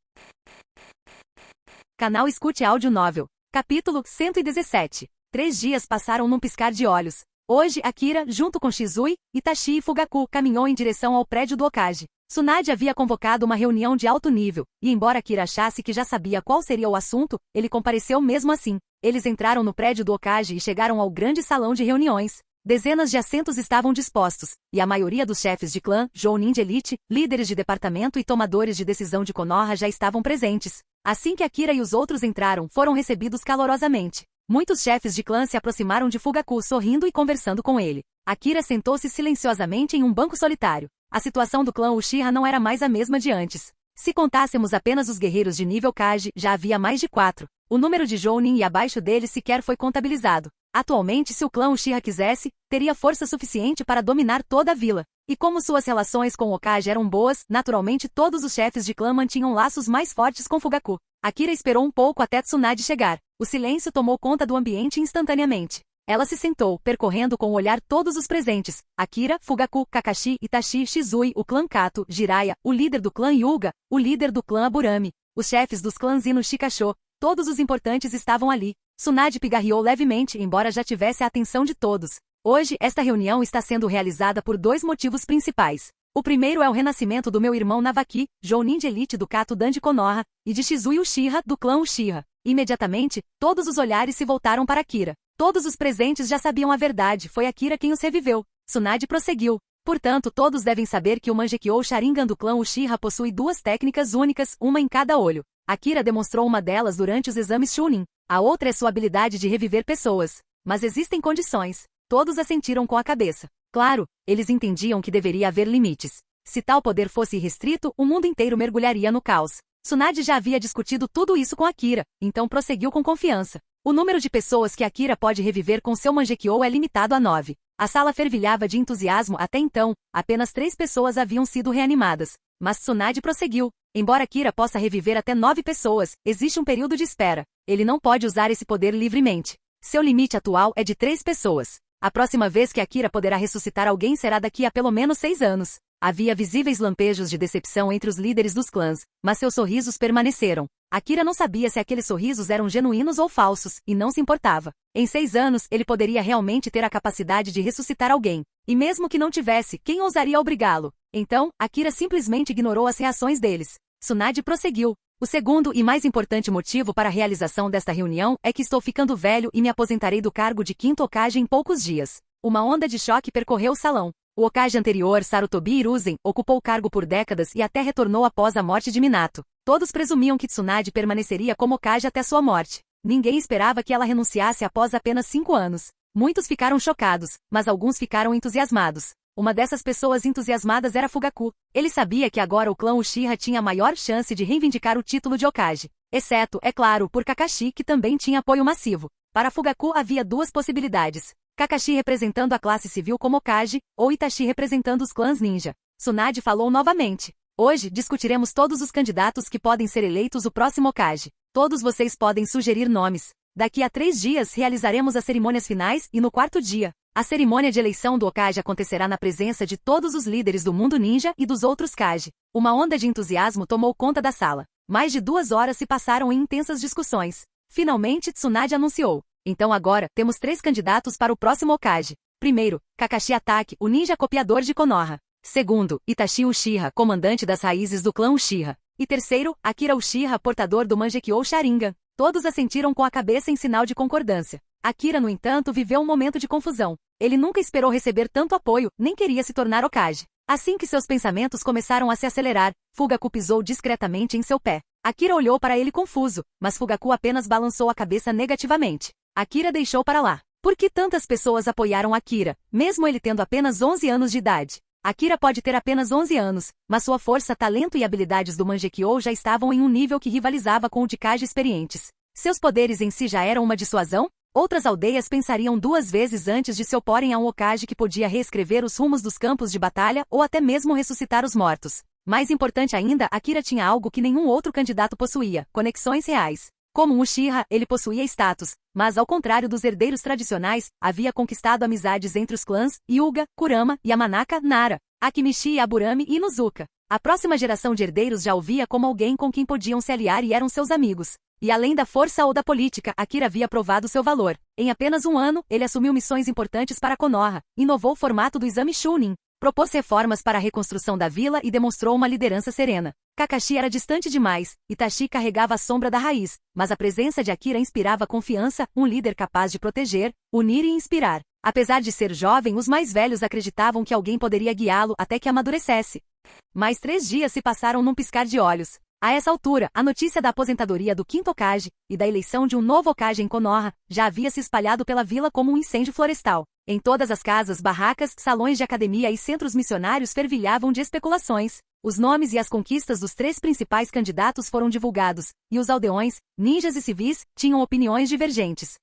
Canal Escute Áudio Novel. Capítulo 117. 3 dias passaram num piscar de olhos. Hoje, Akira, junto com Shizui, Itachi e Fugaku, caminhou em direção ao prédio do Hokage. Tsunade havia convocado uma reunião de alto nível, e embora Akira achasse que já sabia qual seria o assunto, ele compareceu mesmo assim. Eles entraram no prédio do Hokage e chegaram ao grande salão de reuniões. Dezenas de assentos estavam dispostos, e a maioria dos chefes de clã, Jounin de elite, líderes de departamento e tomadores de decisão de Konoha já estavam presentes. Assim que Akira e os outros entraram, foram recebidos calorosamente. Muitos chefes de clã se aproximaram de Fugaku sorrindo e conversando com ele. Akira sentou-se silenciosamente em um banco solitário. A situação do clã Uchiha não era mais a mesma de antes. Se contássemos apenas os guerreiros de nível Kage, já havia mais de 4. O número de Jounin e abaixo deles sequer foi contabilizado. Atualmente, se o clã Uchiha quisesse, teria força suficiente para dominar toda a vila. E como suas relações com o Hokage eram boas, naturalmente todos os chefes de clã mantinham laços mais fortes com Fugaku. Akira esperou um pouco até Tsunade chegar. O silêncio tomou conta do ambiente instantaneamente. Ela se sentou, percorrendo com o olhar todos os presentes: Akira, Fugaku, Kakashi, Itachi, Shizui, o clã Kato, Jiraiya, o líder do clã Hyuga, o líder do clã Aburami, os chefes dos clãs Ino Shikasho. Todos os importantes estavam ali. Tsunade pigarreou levemente, embora já tivesse a atenção de todos. Hoje, esta reunião está sendo realizada por 2 motivos principais. O primeiro é o renascimento do meu irmão Navaki, Jounin de elite do Kato Dan de Konoha, e de Shizui Uchiha, do clã Uchiha. Imediatamente, todos os olhares se voltaram para Akira. Todos os presentes já sabiam a verdade, foi Akira quem os reviveu. Tsunade prosseguiu. Portanto, todos devem saber que o Mangekyou Sharingan do clã Uchiha possui 2 técnicas únicas, uma em cada olho. Akira demonstrou uma delas durante os exames Chunin. A outra é sua habilidade de reviver pessoas. Mas existem condições. Todos assentiram com a cabeça. Claro, eles entendiam que deveria haver limites. Se tal poder fosse irrestrito, o mundo inteiro mergulharia no caos. Tsunade já havia discutido tudo isso com Akira, então prosseguiu com confiança. O número de pessoas que Akira pode reviver com seu Mangekyou é limitado a 9. A sala fervilhava de entusiasmo até então, apenas 3 pessoas haviam sido reanimadas. Mas Tsunade prosseguiu. Embora Akira possa reviver até 9 pessoas, existe um período de espera. Ele não pode usar esse poder livremente. Seu limite atual é de 3 pessoas. A próxima vez que Akira poderá ressuscitar alguém será daqui a pelo menos 6 anos. Havia visíveis lampejos de decepção entre os líderes dos clãs, mas seus sorrisos permaneceram. Akira não sabia se aqueles sorrisos eram genuínos ou falsos, e não se importava. Em 6 anos, ele poderia realmente ter a capacidade de ressuscitar alguém. E mesmo que não tivesse, quem ousaria obrigá-lo? Então, Akira simplesmente ignorou as reações deles. Tsunade prosseguiu. O segundo e mais importante motivo para a realização desta reunião é que estou ficando velho e me aposentarei do cargo de 5º Hokage em poucos dias. Uma onda de choque percorreu o salão. O Hokage anterior, Sarutobi Hiruzen, ocupou o cargo por décadas e até retornou após a morte de Minato. Todos presumiam que Tsunade permaneceria como Hokage até sua morte. Ninguém esperava que ela renunciasse após apenas 5 anos. Muitos ficaram chocados, mas alguns ficaram entusiasmados. Uma dessas pessoas entusiasmadas era Fugaku. Ele sabia que agora o clã Uchiha tinha a maior chance de reivindicar o título de Hokage. Exceto, é claro, por Kakashi, que também tinha apoio massivo. Para Fugaku havia 2 possibilidades. Kakashi representando a classe civil como Hokage, ou Itachi representando os clãs ninja. Tsunade falou novamente. Hoje, discutiremos todos os candidatos que podem ser eleitos o próximo Hokage. Todos vocês podem sugerir nomes. Daqui a 3 dias realizaremos as cerimônias finais e no 4º dia, a cerimônia de eleição do Hokage acontecerá na presença de todos os líderes do mundo ninja e dos outros Kage. Uma onda de entusiasmo tomou conta da sala. Mais de 2 horas se passaram em intensas discussões. Finalmente Tsunade anunciou. Então agora, temos 3 candidatos para o próximo Hokage. Primeiro, Kakashi Atake, o ninja copiador de Konoha. Segundo, Itachi Uchiha, comandante das raízes do clã Uchiha. E terceiro, Akira Uchiha, portador do Mangekyou Sharingan. Todos assentiram com a cabeça em sinal de concordância. Akira, no entanto, viveu um momento de confusão. Ele nunca esperou receber tanto apoio, nem queria se tornar Hokage. Assim que seus pensamentos começaram a se acelerar, Fugaku pisou discretamente em seu pé. Akira olhou para ele confuso, mas Fugaku apenas balançou a cabeça negativamente. Akira deixou para lá. Por que tantas pessoas apoiaram Akira, mesmo ele tendo apenas 11 anos de idade? Akira pode ter apenas 11 anos, mas sua força, talento e habilidades do Mangekyou já estavam em um nível que rivalizava com o de Kage experientes. Seus poderes em si já eram uma dissuasão? Outras aldeias pensariam 2 vezes antes de se oporem a um Hokage que podia reescrever os rumos dos campos de batalha ou até mesmo ressuscitar os mortos. Mais importante ainda, Akira tinha algo que nenhum outro candidato possuía: conexões reais. Como um Uchiha, ele possuía status, mas ao contrário dos herdeiros tradicionais, havia conquistado amizades entre os clãs Hyuga, Kurama, Yamanaka, Nara, Akimichi, Aburami e Inuzuka. A próxima geração de herdeiros já o via como alguém com quem podiam se aliar e eram seus amigos. E além da força ou da política, Akira havia provado seu valor. Em apenas 1 ano, ele assumiu missões importantes para Konoha, inovou o formato do exame Chunin, propôs reformas para a reconstrução da vila e demonstrou uma liderança serena. Kakashi era distante demais, Itachi carregava a sombra da raiz, mas a presença de Akira inspirava confiança, um líder capaz de proteger, unir e inspirar. Apesar de ser jovem, os mais velhos acreditavam que alguém poderia guiá-lo até que amadurecesse. Mais 3 dias se passaram num piscar de olhos. A essa altura, a notícia da aposentadoria do 5º Hokage e da eleição de um novo Hokage em Konoha já havia se espalhado pela vila como um incêndio florestal. Em todas as casas, barracas, salões de academia e centros missionários fervilhavam de especulações. Os nomes e as conquistas dos 3 principais candidatos foram divulgados, e os aldeões, ninjas e civis, tinham opiniões divergentes.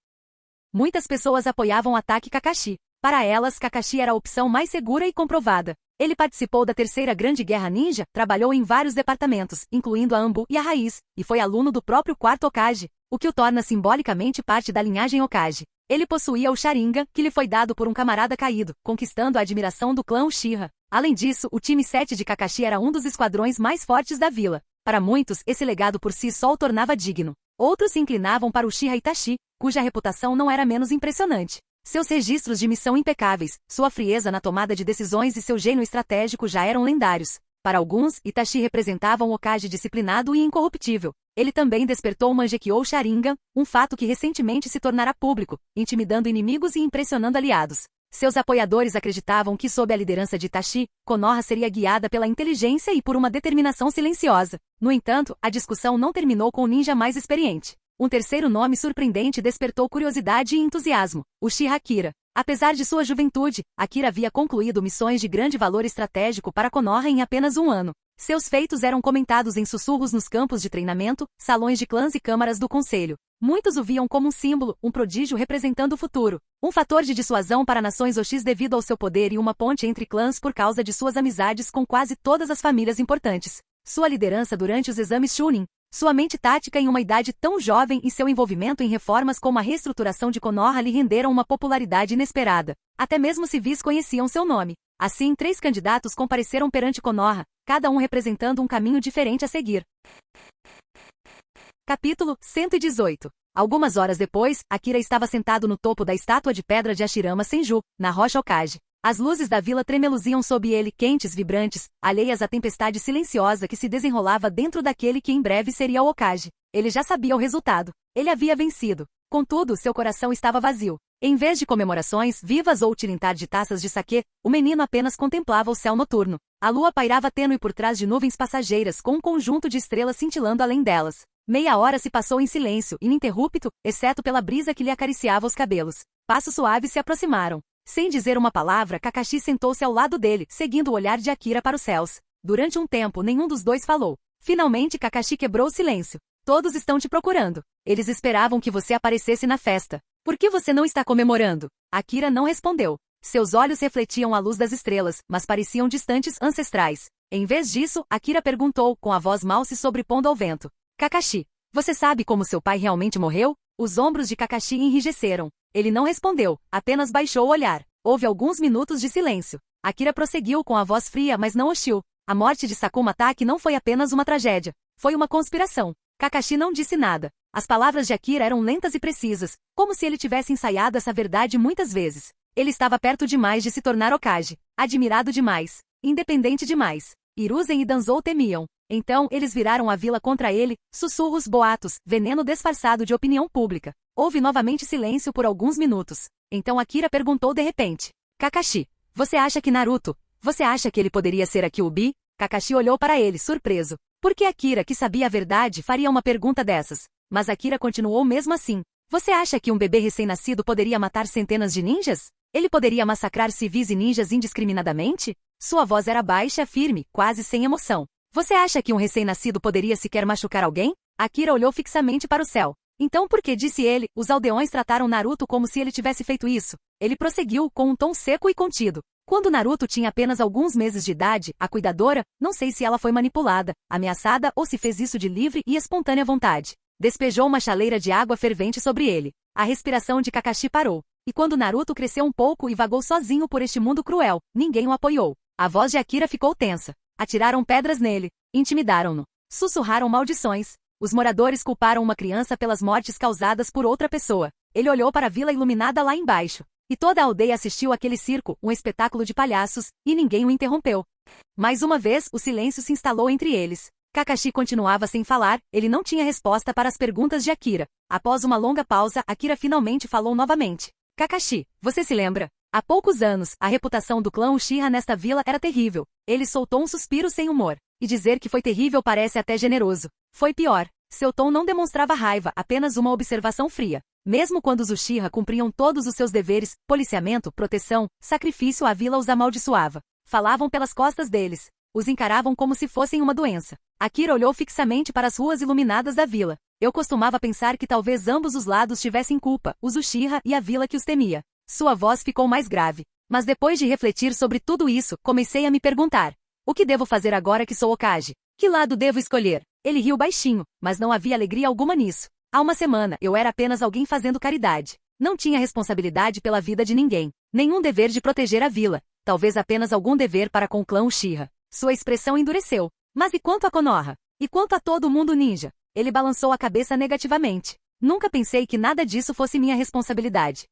Muitas pessoas apoiavam o ataque Kakashi. Para elas, Kakashi era a opção mais segura e comprovada. Ele participou da Terceira Grande Guerra Ninja, trabalhou em vários departamentos, incluindo a Anbu e a Raiz, e foi aluno do próprio 4º Hokage, o que o torna simbolicamente parte da linhagem Hokage. Ele possuía o Sharingan, que lhe foi dado por um camarada caído, conquistando a admiração do clã Uchiha. Além disso, o time 7 de Kakashi era um dos esquadrões mais fortes da vila. Para muitos, esse legado por si só o tornava digno. Outros se inclinavam para Uchiha Itachi, cuja reputação não era menos impressionante. Seus registros de missão impecáveis, sua frieza na tomada de decisões e seu gênio estratégico já eram lendários. Para alguns, Itachi representava um Hokage disciplinado e incorruptível. Ele também despertou o Mangekyou Sharingan, um fato que recentemente se tornara público, intimidando inimigos e impressionando aliados. Seus apoiadores acreditavam que, sob a liderança de Itachi, Konoha seria guiada pela inteligência e por uma determinação silenciosa. No entanto, a discussão não terminou com o ninja mais experiente. Um terceiro nome surpreendente despertou curiosidade e entusiasmo: Uchiha Akira. Apesar de sua juventude, Akira havia concluído missões de grande valor estratégico para Konoha em apenas um ano. Seus feitos eram comentados em sussurros nos campos de treinamento, salões de clãs e câmaras do conselho. Muitos o viam como um símbolo, um prodígio representando o futuro. Um fator de dissuasão para nações Oshis devido ao seu poder e uma ponte entre clãs por causa de suas amizades com quase todas as famílias importantes. Sua liderança durante os exames Chunin, sua mente tática em uma idade tão jovem e seu envolvimento em reformas como a reestruturação de Konoha lhe renderam uma popularidade inesperada. Até mesmo civis conheciam seu nome. Assim, 3 candidatos compareceram perante Konoha, cada um representando um caminho diferente a seguir. Capítulo 118. Algumas horas depois, Akira estava sentado no topo da estátua de pedra de Hashirama Senju, na rocha Hokage. As luzes da vila tremeluziam sob ele, quentes, vibrantes, alheias à tempestade silenciosa que se desenrolava dentro daquele que em breve seria o Hokage. Ele já sabia o resultado. Ele havia vencido. Contudo, seu coração estava vazio. Em vez de comemorações vivas ou tilintar de taças de saquê, o menino apenas contemplava o céu noturno. A lua pairava tênue por trás de nuvens passageiras com um conjunto de estrelas cintilando além delas. Meia hora se passou em silêncio, ininterrupto, exceto pela brisa que lhe acariciava os cabelos. Passos suaves se aproximaram. Sem dizer uma palavra, Kakashi sentou-se ao lado dele, seguindo o olhar de Akira para os céus. Durante um tempo, nenhum dos dois falou. Finalmente, Kakashi quebrou o silêncio. Todos estão te procurando. Eles esperavam que você aparecesse na festa. Por que você não está comemorando? Akira não respondeu. Seus olhos refletiam a luz das estrelas, mas pareciam distantes, ancestrais. Em vez disso, Akira perguntou, com a voz mal se sobrepondo ao vento. Kakashi, você sabe como seu pai realmente morreu? Os ombros de Kakashi enrijeceram. Ele não respondeu, apenas baixou o olhar. Houve alguns minutos de silêncio. Akira prosseguiu com a voz fria, mas não hostil. A morte de Sakuma Taki não foi apenas uma tragédia. Foi uma conspiração. Kakashi não disse nada. As palavras de Akira eram lentas e precisas, como se ele tivesse ensaiado essa verdade muitas vezes. Ele estava perto demais de se tornar Hokage. Admirado demais. Independente demais. Hiruzen e Danzou temiam. Então, eles viraram a vila contra ele, sussurros, boatos, veneno disfarçado de opinião pública. Houve novamente silêncio por alguns minutos. Então Akira perguntou de repente. Kakashi, você acha que Naruto... Você acha que ele poderia ser a Kyuubi? Kakashi olhou para ele, surpreso. Por que Akira, que sabia a verdade, faria uma pergunta dessas? Mas Akira continuou mesmo assim. Você acha que um bebê recém-nascido poderia matar centenas de ninjas? Ele poderia massacrar civis e ninjas indiscriminadamente? Sua voz era baixa, firme, quase sem emoção. Você acha que um recém-nascido poderia sequer machucar alguém? Akira olhou fixamente para o céu. Então por que, disse ele, os aldeões trataram Naruto como se ele tivesse feito isso? Ele prosseguiu, com um tom seco e contido. Quando Naruto tinha apenas alguns meses de idade, a cuidadora, não sei se ela foi manipulada, ameaçada ou se fez isso de livre e espontânea vontade, despejou uma chaleira de água fervente sobre ele. A respiração de Kakashi parou. E quando Naruto cresceu um pouco e vagou sozinho por este mundo cruel, ninguém o apoiou. A voz de Akira ficou tensa. Atiraram pedras nele. Intimidaram-no. Sussurraram maldições. Os moradores culparam uma criança pelas mortes causadas por outra pessoa. Ele olhou para a vila iluminada lá embaixo. E toda a aldeia assistiu àquele circo, um espetáculo de palhaços, e ninguém o interrompeu. Mais uma vez, o silêncio se instalou entre eles. Kakashi continuava sem falar, ele não tinha resposta para as perguntas de Akira. Após uma longa pausa, Akira finalmente falou novamente. Kakashi, você se lembra? Há poucos anos, a reputação do clã Uchiha nesta vila era terrível. Ele soltou um suspiro sem humor. E dizer que foi terrível parece até generoso. Foi pior. Seu tom não demonstrava raiva, apenas uma observação fria. Mesmo quando os Uchiha cumpriam todos os seus deveres, policiamento, proteção, sacrifício, a vila os amaldiçoava. Falavam pelas costas deles. Os encaravam como se fossem uma doença. Akira olhou fixamente para as ruas iluminadas da vila. Eu costumava pensar que talvez ambos os lados tivessem culpa, os Uchiha e a vila que os temia. Sua voz ficou mais grave. Mas depois de refletir sobre tudo isso, comecei a me perguntar. O que devo fazer agora que sou Hokage? Que lado devo escolher? Ele riu baixinho, mas não havia alegria alguma nisso. Há uma semana, eu era apenas alguém fazendo caridade. Não tinha responsabilidade pela vida de ninguém. Nenhum dever de proteger a vila. Talvez apenas algum dever para com o clã Uchiha. Sua expressão endureceu. Mas e quanto a Konoha? E quanto a todo mundo ninja? Ele balançou a cabeça negativamente. Nunca pensei que nada disso fosse minha responsabilidade.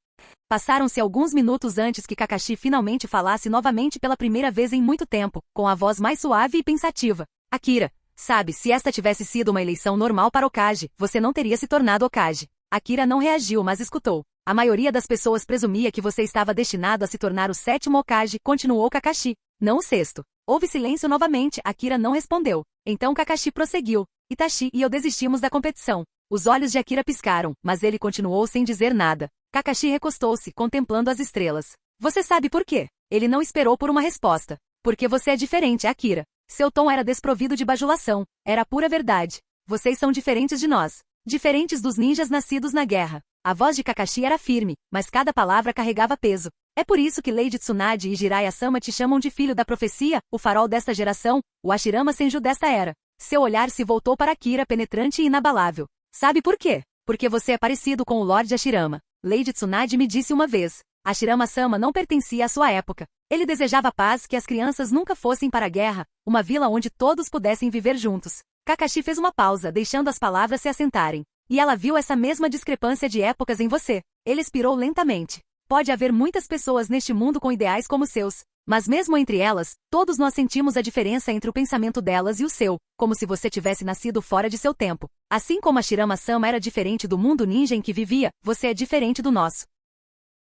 Passaram-se alguns minutos antes que Kakashi finalmente falasse novamente pela primeira vez em muito tempo, com a voz mais suave e pensativa. Akira, sabe, se esta tivesse sido uma eleição normal para Hokage, você não teria se tornado Hokage. Akira não reagiu, mas escutou. A maioria das pessoas presumia que você estava destinado a se tornar o 7º Hokage, continuou Kakashi. Não o 6º. Houve silêncio novamente, Akira não respondeu. Então Kakashi prosseguiu. Itachi e eu desistimos da competição. Os olhos de Akira piscaram, mas ele continuou sem dizer nada. Kakashi recostou-se, contemplando as estrelas. Você sabe por quê? Ele não esperou por uma resposta. Porque você é diferente, Akira. Seu tom era desprovido de bajulação. Era a pura verdade. Vocês são diferentes de nós. Diferentes dos ninjas nascidos na guerra. A voz de Kakashi era firme, mas cada palavra carregava peso. É por isso que Lady Tsunade e Jiraiya-sama te chamam de filho da profecia, o farol desta geração, o Hashirama Senju desta era. Seu olhar se voltou para Akira penetrante e inabalável. Sabe por quê? Porque você é parecido com o Lord Hashirama. Lady Tsunade me disse uma vez. Hashirama-sama não pertencia à sua época. Ele desejava paz, que as crianças nunca fossem para a guerra, uma vila onde todos pudessem viver juntos. Kakashi fez uma pausa, deixando as palavras se assentarem. E ela viu essa mesma discrepância de épocas em você. Ele expirou lentamente. Pode haver muitas pessoas neste mundo com ideais como seus. Mas mesmo entre elas, todos nós sentimos a diferença entre o pensamento delas e o seu, como se você tivesse nascido fora de seu tempo. Assim como a Hashirama-sama era diferente do mundo ninja em que vivia, você é diferente do nosso.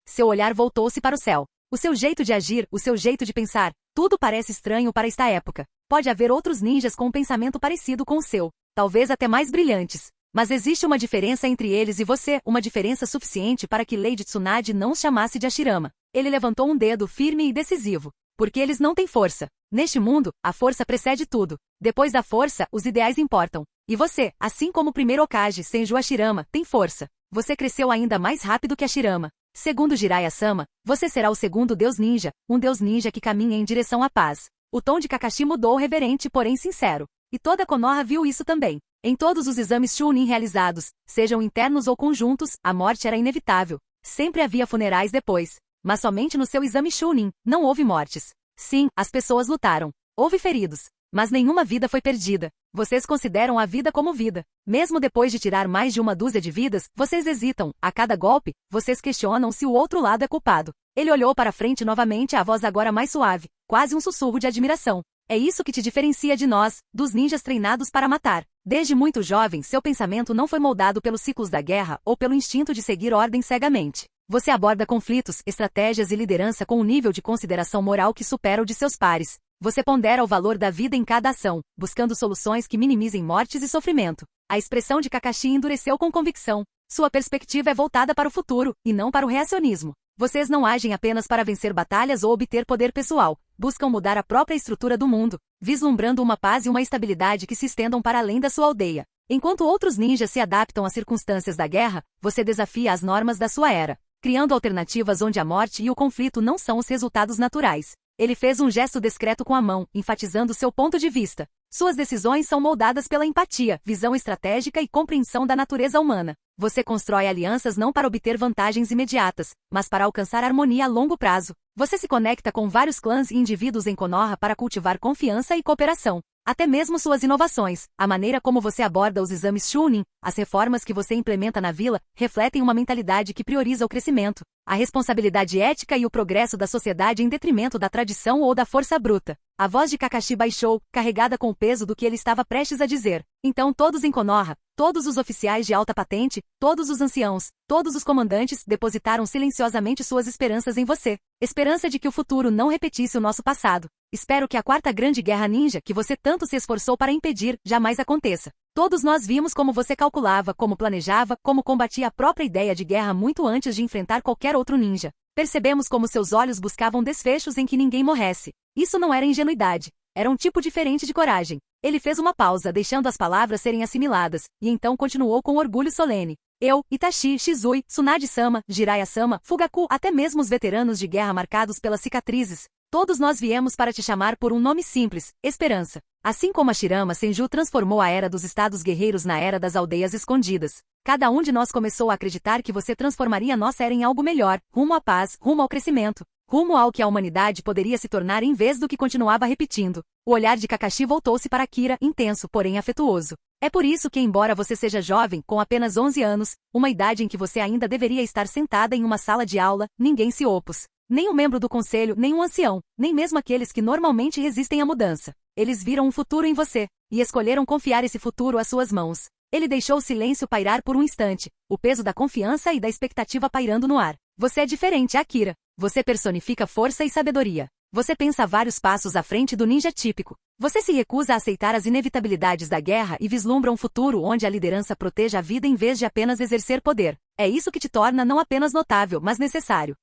Seu olhar voltou-se para o céu. O seu jeito de agir, o seu jeito de pensar, tudo parece estranho para esta época. Pode haver outros ninjas com um pensamento parecido com o seu, talvez até mais brilhantes. Mas existe uma diferença entre eles e você, uma diferença suficiente para que Lady Tsunade não os chamasse de Hashirama. Ele levantou um dedo firme e decisivo. Porque eles não têm força. Neste mundo, a força precede tudo. Depois da força, os ideais importam. E você, assim como o primeiro Hokage, Senju Hashirama, tem força. Você cresceu ainda mais rápido que Hashirama. Segundo Jiraiya-sama, você será o segundo deus ninja, um deus ninja que caminha em direção à paz. O tom de Kakashi mudou reverente, porém sincero. E toda Konoha viu isso também. Em todos os exames Chunin realizados, sejam internos ou conjuntos, a morte era inevitável. Sempre havia funerais depois. Mas somente no seu exame Chunin, não houve mortes. Sim, as pessoas lutaram. Houve feridos. Mas nenhuma vida foi perdida. Vocês consideram a vida como vida. Mesmo depois de tirar mais de uma dúzia de vidas, vocês hesitam. A cada golpe, vocês questionam se o outro lado é culpado. Ele olhou para frente novamente, a voz agora mais suave, quase um sussurro de admiração. É isso que te diferencia de nós, dos ninjas treinados para matar. Desde muito jovem, seu pensamento não foi moldado pelos ciclos da guerra ou pelo instinto de seguir ordens cegamente. Você aborda conflitos, estratégias e liderança com um nível de consideração moral que supera o de seus pares. Você pondera o valor da vida em cada ação, buscando soluções que minimizem mortes e sofrimento. A expressão de Kakashi endureceu com convicção. Sua perspectiva é voltada para o futuro, e não para o reacionismo. Vocês não agem apenas para vencer batalhas ou obter poder pessoal. Buscam mudar a própria estrutura do mundo, vislumbrando uma paz e uma estabilidade que se estendam para além da sua aldeia. Enquanto outros ninjas se adaptam às circunstâncias da guerra, você desafia as normas da sua era, criando alternativas onde a morte e o conflito não são os resultados naturais. Ele fez um gesto discreto com a mão, enfatizando seu ponto de vista. Suas decisões são moldadas pela empatia, visão estratégica e compreensão da natureza humana. Você constrói alianças não para obter vantagens imediatas, mas para alcançar harmonia a longo prazo. Você se conecta com vários clãs e indivíduos em Konoha para cultivar confiança e cooperação. Até mesmo suas inovações, a maneira como você aborda os exames Chunin, as reformas que você implementa na vila, refletem uma mentalidade que prioriza o crescimento, a responsabilidade ética e o progresso da sociedade em detrimento da tradição ou da força bruta. A voz de Kakashi baixou, carregada com o peso do que ele estava prestes a dizer. Então todos em Konoha, todos os oficiais de alta patente, todos os anciãos, todos os comandantes depositaram silenciosamente suas esperanças em você. Esperança de que o futuro não repetisse o nosso passado. Espero que a quarta grande guerra ninja, que você tanto se esforçou para impedir, jamais aconteça. Todos nós vimos como você calculava, como planejava, como combatia a própria ideia de guerra muito antes de enfrentar qualquer outro ninja. Percebemos como seus olhos buscavam desfechos em que ninguém morresse. Isso não era ingenuidade. Era um tipo diferente de coragem. Ele fez uma pausa, deixando as palavras serem assimiladas, e então continuou com orgulho solene. Eu, Itachi, Shizui, Tsunade-sama, Jiraiya-sama, Fugaku, até mesmo os veteranos de guerra marcados pelas cicatrizes, Todos nós viemos para te chamar por um nome simples, Esperança. Assim como a Shirama Senju transformou a era dos estados guerreiros na era das aldeias escondidas, cada um de nós começou a acreditar que você transformaria nossa era em algo melhor, rumo à paz, rumo ao crescimento, rumo ao que a humanidade poderia se tornar em vez do que continuava repetindo. O olhar de Kakashi voltou-se para Akira, intenso, porém afetuoso. É por isso que, embora você seja jovem, com apenas 11 anos, uma idade em que você ainda deveria estar sentada em uma sala de aula, ninguém se opôs. Nem um membro do conselho, nem um ancião, nem mesmo aqueles que normalmente resistem à mudança. Eles viram um futuro em você, e escolheram confiar esse futuro às suas mãos. Ele deixou o silêncio pairar por um instante, o peso da confiança e da expectativa pairando no ar. Você é diferente, Akira. Você personifica força e sabedoria. Você pensa vários passos à frente do ninja típico. Você se recusa a aceitar as inevitabilidades da guerra e vislumbra um futuro onde a liderança proteja a vida em vez de apenas exercer poder. É isso que te torna não apenas notável, mas necessário.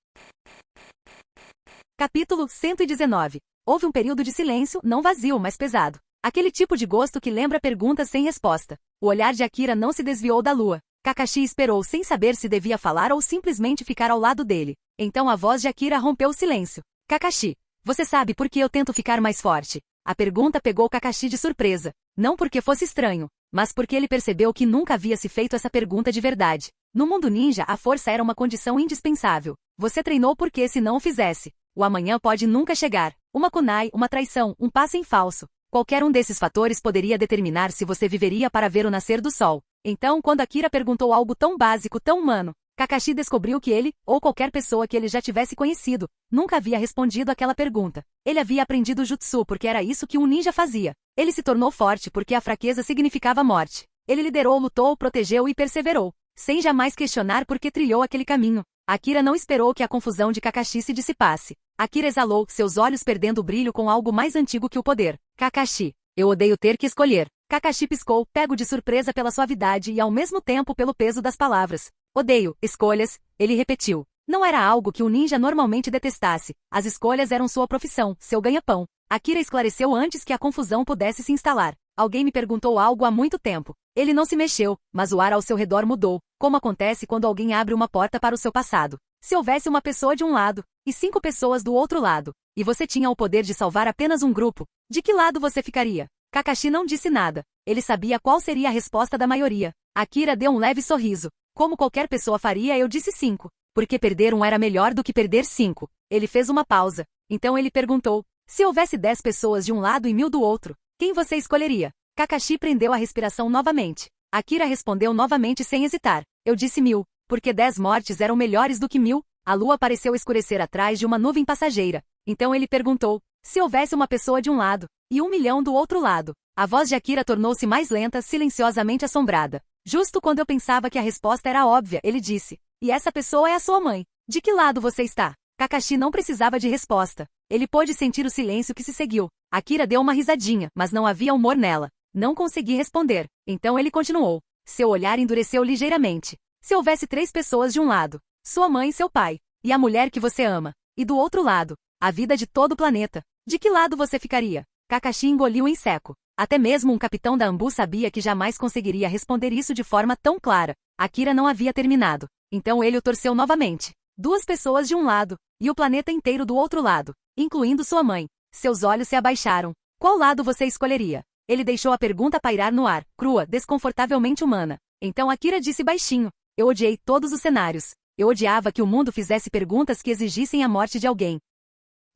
Capítulo 119. Houve um período de silêncio, não vazio, mas pesado. Aquele tipo de gosto que lembra perguntas sem resposta. O olhar de Akira não se desviou da lua. Kakashi esperou sem saber se devia falar ou simplesmente ficar ao lado dele. Então a voz de Akira rompeu o silêncio. Kakashi, você sabe por que eu tento ficar mais forte? A pergunta pegou Kakashi de surpresa. Não porque fosse estranho, mas porque ele percebeu que nunca havia se feito essa pergunta de verdade. No mundo ninja, a força era uma condição indispensável. Você treinou porque se não o fizesse, o amanhã pode nunca chegar. Uma kunai, uma traição, um passe em falso. Qualquer um desses fatores poderia determinar se você viveria para ver o nascer do sol. Então, quando Akira perguntou algo tão básico, tão humano, Kakashi descobriu que ele, ou qualquer pessoa que ele já tivesse conhecido, nunca havia respondido aquela pergunta. Ele havia aprendido jutsu porque era isso que um ninja fazia. Ele se tornou forte porque a fraqueza significava morte. Ele liderou, lutou, protegeu e perseverou, sem jamais questionar por que trilhou aquele caminho. Akira não esperou que a confusão de Kakashi se dissipasse. Akira exalou, seus olhos perdendo o brilho com algo mais antigo que o poder. Kakashi, eu odeio ter que escolher. Kakashi piscou, pego de surpresa pela suavidade e ao mesmo tempo pelo peso das palavras. Odeio, escolhas, ele repetiu. Não era algo que um ninja normalmente detestasse. As escolhas eram sua profissão, seu ganha-pão. Akira esclareceu antes que a confusão pudesse se instalar. Alguém me perguntou algo há muito tempo. Ele não se mexeu, mas o ar ao seu redor mudou, como acontece quando alguém abre uma porta para o seu passado. Se houvesse uma pessoa de um lado, e 5 pessoas do outro lado, e você tinha o poder de salvar apenas um grupo, de que lado você ficaria? Kakashi não disse nada. Ele sabia qual seria a resposta da maioria. Akira deu um leve sorriso. Como qualquer pessoa faria, eu disse 5. Porque perder um era melhor do que perder 5. Ele fez uma pausa. Então ele perguntou, se houvesse 10 pessoas de um lado e 1000 do outro, quem você escolheria? Kakashi prendeu a respiração novamente. Akira respondeu novamente sem hesitar. Eu disse 1000, porque 10 mortes eram melhores do que 1000. A lua pareceu escurecer atrás de uma nuvem passageira. Então ele perguntou, se houvesse uma pessoa de um lado, e 1 milhão do outro lado. A voz de Akira tornou-se mais lenta, silenciosamente assombrada. Justo quando eu pensava que a resposta era óbvia, ele disse, e essa pessoa é a sua mãe. De que lado você está? Kakashi não precisava de resposta. Ele pôde sentir o silêncio que se seguiu. Akira deu uma risadinha, mas não havia humor nela. Não consegui responder. Então ele continuou. Seu olhar endureceu ligeiramente. Se houvesse 3 pessoas de um lado, sua mãe e seu pai, e a mulher que você ama, e do outro lado, a vida de todo o planeta, de que lado você ficaria? Kakashi engoliu em seco. Até mesmo um capitão da Anbu sabia que jamais conseguiria responder isso de forma tão clara. Akira não havia terminado. Então ele o torceu novamente. 2 pessoas de um lado, e o planeta inteiro do outro lado, incluindo sua mãe. Seus olhos se abaixaram. Qual lado você escolheria? Ele deixou a pergunta pairar no ar, crua, desconfortavelmente humana. Então Akira disse baixinho, eu odiei todos os cenários. Eu odiava que o mundo fizesse perguntas que exigissem a morte de alguém.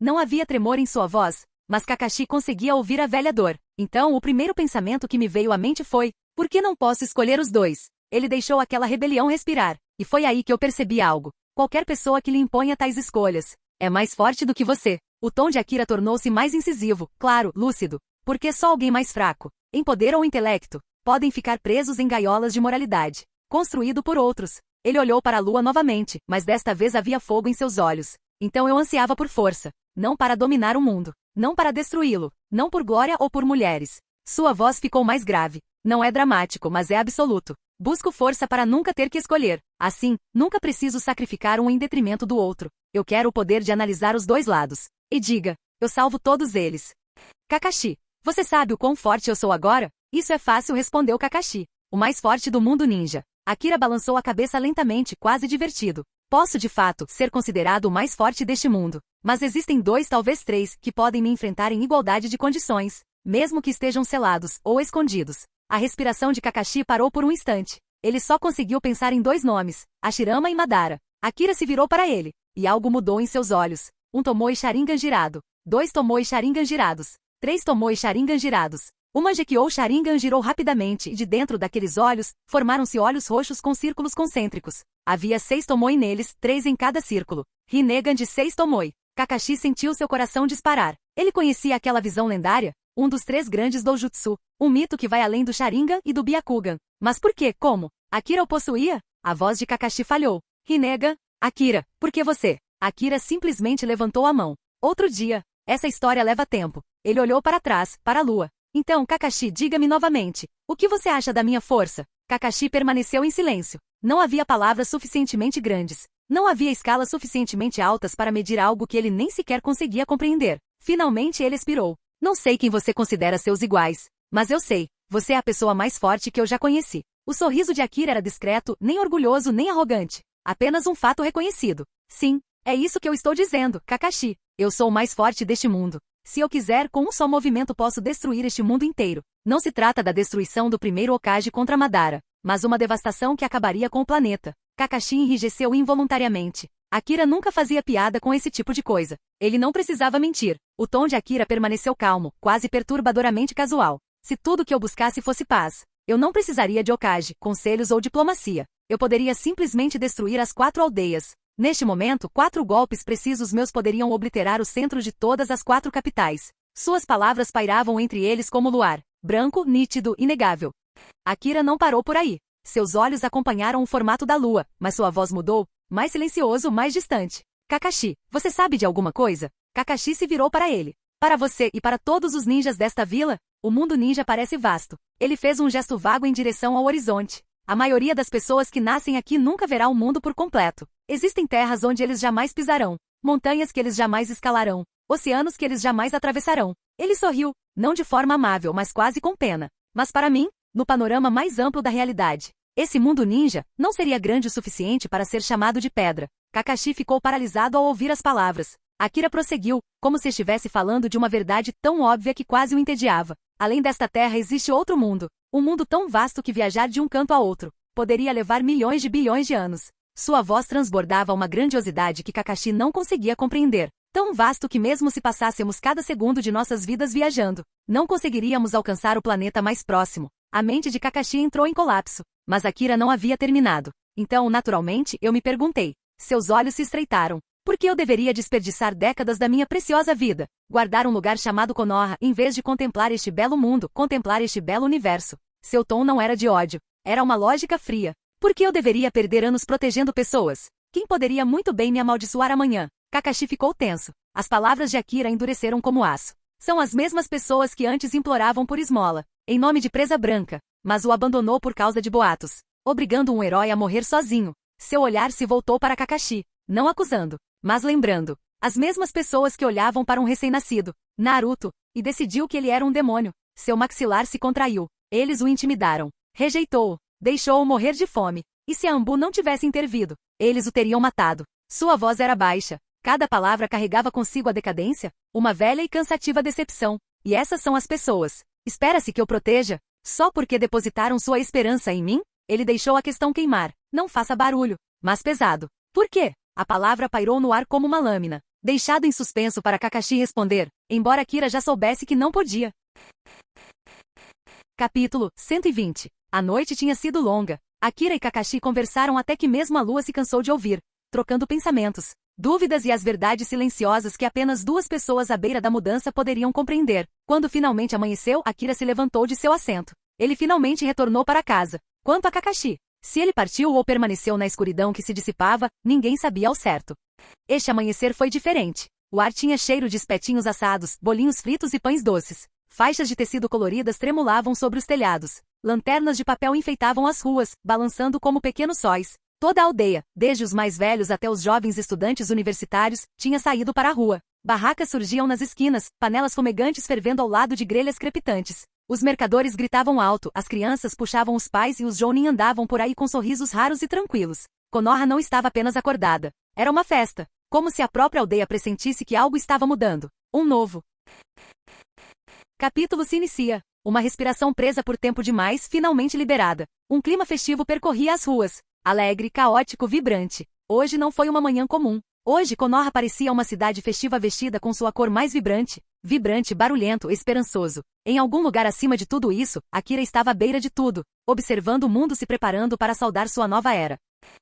Não havia tremor em sua voz, mas Kakashi conseguia ouvir a velha dor. Então o primeiro pensamento que me veio à mente foi, por que não posso escolher os 2? Ele deixou aquela rebelião respirar, e foi aí que eu percebi algo. Qualquer pessoa que lhe imponha tais escolhas é mais forte do que você. O tom de Akira tornou-se mais incisivo, claro, lúcido. Porque só alguém mais fraco, em poder ou intelecto, podem ficar presos em gaiolas de moralidade, construído por outros. Ele olhou para a lua novamente, mas desta vez havia fogo em seus olhos. Então eu ansiava por força, não para dominar o mundo, não para destruí-lo, não por glória ou por mulheres. Sua voz ficou mais grave. Não é dramático, mas é absoluto. Busco força para nunca ter que escolher. Assim, nunca preciso sacrificar um em detrimento do outro. Eu quero o poder de analisar os 2 lados. E diga, eu salvo todos eles. Kakashi, você sabe o quão forte eu sou agora? Isso é fácil, respondeu Kakashi. O mais forte do mundo ninja. Akira balançou a cabeça lentamente, quase divertido. Posso de fato ser considerado o mais forte deste mundo. Mas existem 2, talvez 3, que podem me enfrentar em igualdade de condições, mesmo que estejam selados ou escondidos. A respiração de Kakashi parou por um instante. Ele só conseguiu pensar em 2 nomes, Hashirama e Madara. Akira se virou para ele, e algo mudou em seus olhos. 1 Tomoe Sharingan girado. 2 Tomoe Sharingan girados. 3 Tomoe Sharingan girados. Uma Gekyou Sharingan girou rapidamente e de dentro daqueles olhos, formaram-se olhos roxos com círculos concêntricos. Havia 6 Tomoe neles, 3 em cada círculo. Rinnegan de 6 Tomoe. Kakashi sentiu seu coração disparar. Ele conhecia aquela visão lendária, um dos 3 grandes doujutsu, um mito que vai além do Sharingan e do Byakugan. Mas por quê? Como? Akira o possuía? A voz de Kakashi falhou. Rinnegan, Akira, por que você? Akira simplesmente levantou a mão. Outro dia. Essa história leva tempo. Ele olhou para trás, para a lua. Então, Kakashi, diga-me novamente. O que você acha da minha força? Kakashi permaneceu em silêncio. Não havia palavras suficientemente grandes. Não havia escalas suficientemente altas para medir algo que ele nem sequer conseguia compreender. Finalmente ele expirou. Não sei quem você considera seus iguais. Mas eu sei. Você é a pessoa mais forte que eu já conheci. O sorriso de Akira era discreto, nem orgulhoso nem arrogante. Apenas um fato reconhecido. Sim, é isso que eu estou dizendo, Kakashi. Eu sou o mais forte deste mundo. Se eu quiser, com um só movimento posso destruir este mundo inteiro. Não se trata da destruição do primeiro Hokage contra Madara, mas uma devastação que acabaria com o planeta. Kakashi enrijeceu involuntariamente. Akira nunca fazia piada com esse tipo de coisa. Ele não precisava mentir. O tom de Akira permaneceu calmo, quase perturbadoramente casual. Se tudo que eu buscasse fosse paz, eu não precisaria de Hokage, conselhos ou diplomacia. Eu poderia simplesmente destruir as 4 aldeias. Neste momento, 4 golpes precisos meus poderiam obliterar o centro de todas as 4 capitais. Suas palavras pairavam entre eles como luar, branco, nítido, inegável. Akira não parou por aí. Seus olhos acompanharam o formato da lua, mas sua voz mudou, mais silencioso, mais distante. Kakashi, você sabe de alguma coisa? Kakashi se virou para ele. Para você e para todos os ninjas desta vila, o mundo ninja parece vasto. Ele fez um gesto vago em direção ao horizonte. A maioria das pessoas que nascem aqui nunca verá o mundo por completo. Existem terras onde eles jamais pisarão, montanhas que eles jamais escalarão, oceanos que eles jamais atravessarão. Ele sorriu, não de forma amável, mas quase com pena. Mas para mim, no panorama mais amplo da realidade, esse mundo ninja não seria grande o suficiente para ser chamado de pedra. Kakashi ficou paralisado ao ouvir as palavras. Akira prosseguiu, como se estivesse falando de uma verdade tão óbvia que quase o entediava. Além desta terra existe outro mundo. Um mundo tão vasto que viajar de um canto a outro poderia levar milhões de bilhões de anos. Sua voz transbordava uma grandiosidade que Kakashi não conseguia compreender. Tão vasto que mesmo se passássemos cada segundo de nossas vidas viajando, não conseguiríamos alcançar o planeta mais próximo. A mente de Kakashi entrou em colapso. Mas Akira não havia terminado. Então, naturalmente, eu me perguntei. Seus olhos se estreitaram. Por que eu deveria desperdiçar décadas da minha preciosa vida? Guardar um lugar chamado Konoha, em vez de contemplar este belo mundo, contemplar este belo universo. Seu tom não era de ódio. Era uma lógica fria. Por que eu deveria perder anos protegendo pessoas? Quem poderia muito bem me amaldiçoar amanhã? Kakashi ficou tenso. As palavras de Akira endureceram como aço. São as mesmas pessoas que antes imploravam por esmola, em nome de Presa Branca, mas o abandonou por causa de boatos, obrigando um herói a morrer sozinho. Seu olhar se voltou para Kakashi, não acusando, mas lembrando. As mesmas pessoas que olhavam para um recém-nascido, Naruto, e decidiu que ele era um demônio. Seu maxilar se contraiu. Eles o intimidaram. Rejeitou-o. Deixou-o morrer de fome. E se Anbu não tivesse intervido, eles o teriam matado. Sua voz era baixa. Cada palavra carregava consigo a decadência, uma velha e cansativa decepção. E essas são as pessoas. Espera-se que eu proteja? Só porque depositaram sua esperança em mim? Ele deixou a questão queimar. Não faça barulho. Mas pesado. Por quê? A palavra pairou no ar como uma lâmina, deixado em suspenso para Kakashi responder, embora Akira já soubesse que não podia. Capítulo 120. A noite tinha sido longa. Akira e Kakashi conversaram até que mesmo a lua se cansou de ouvir, trocando pensamentos, dúvidas e as verdades silenciosas que apenas 2 pessoas à beira da mudança poderiam compreender. Quando finalmente amanheceu, Akira se levantou de seu assento. Ele finalmente retornou para casa. Quanto a Kakashi, se ele partiu ou permaneceu na escuridão que se dissipava, ninguém sabia ao certo. Este amanhecer foi diferente. O ar tinha cheiro de espetinhos assados, bolinhos fritos e pães doces. Faixas de tecido coloridas tremulavam sobre os telhados. Lanternas de papel enfeitavam as ruas, balançando como pequenos sóis. Toda a aldeia, desde os mais velhos até os jovens estudantes universitários, tinha saído para a rua. Barracas surgiam nas esquinas, panelas fumegantes fervendo ao lado de grelhas crepitantes. Os mercadores gritavam alto, as crianças puxavam os pais e os jounin andavam por aí com sorrisos raros e tranquilos. Konoha não estava apenas acordada. Era uma festa. como se a própria aldeia pressentisse que algo estava mudando. Um novo capítulo se inicia. Uma respiração presa por tempo demais finalmente liberada. Um clima festivo percorria as ruas. Alegre, caótico, vibrante. Hoje não foi uma manhã comum. Hoje Konoha parecia uma cidade festiva vestida com sua cor mais vibrante. Vibrante, barulhento, esperançoso. Em algum lugar acima de tudo isso, Akira estava à beira de tudo, observando o mundo se preparando para saudar sua nova era.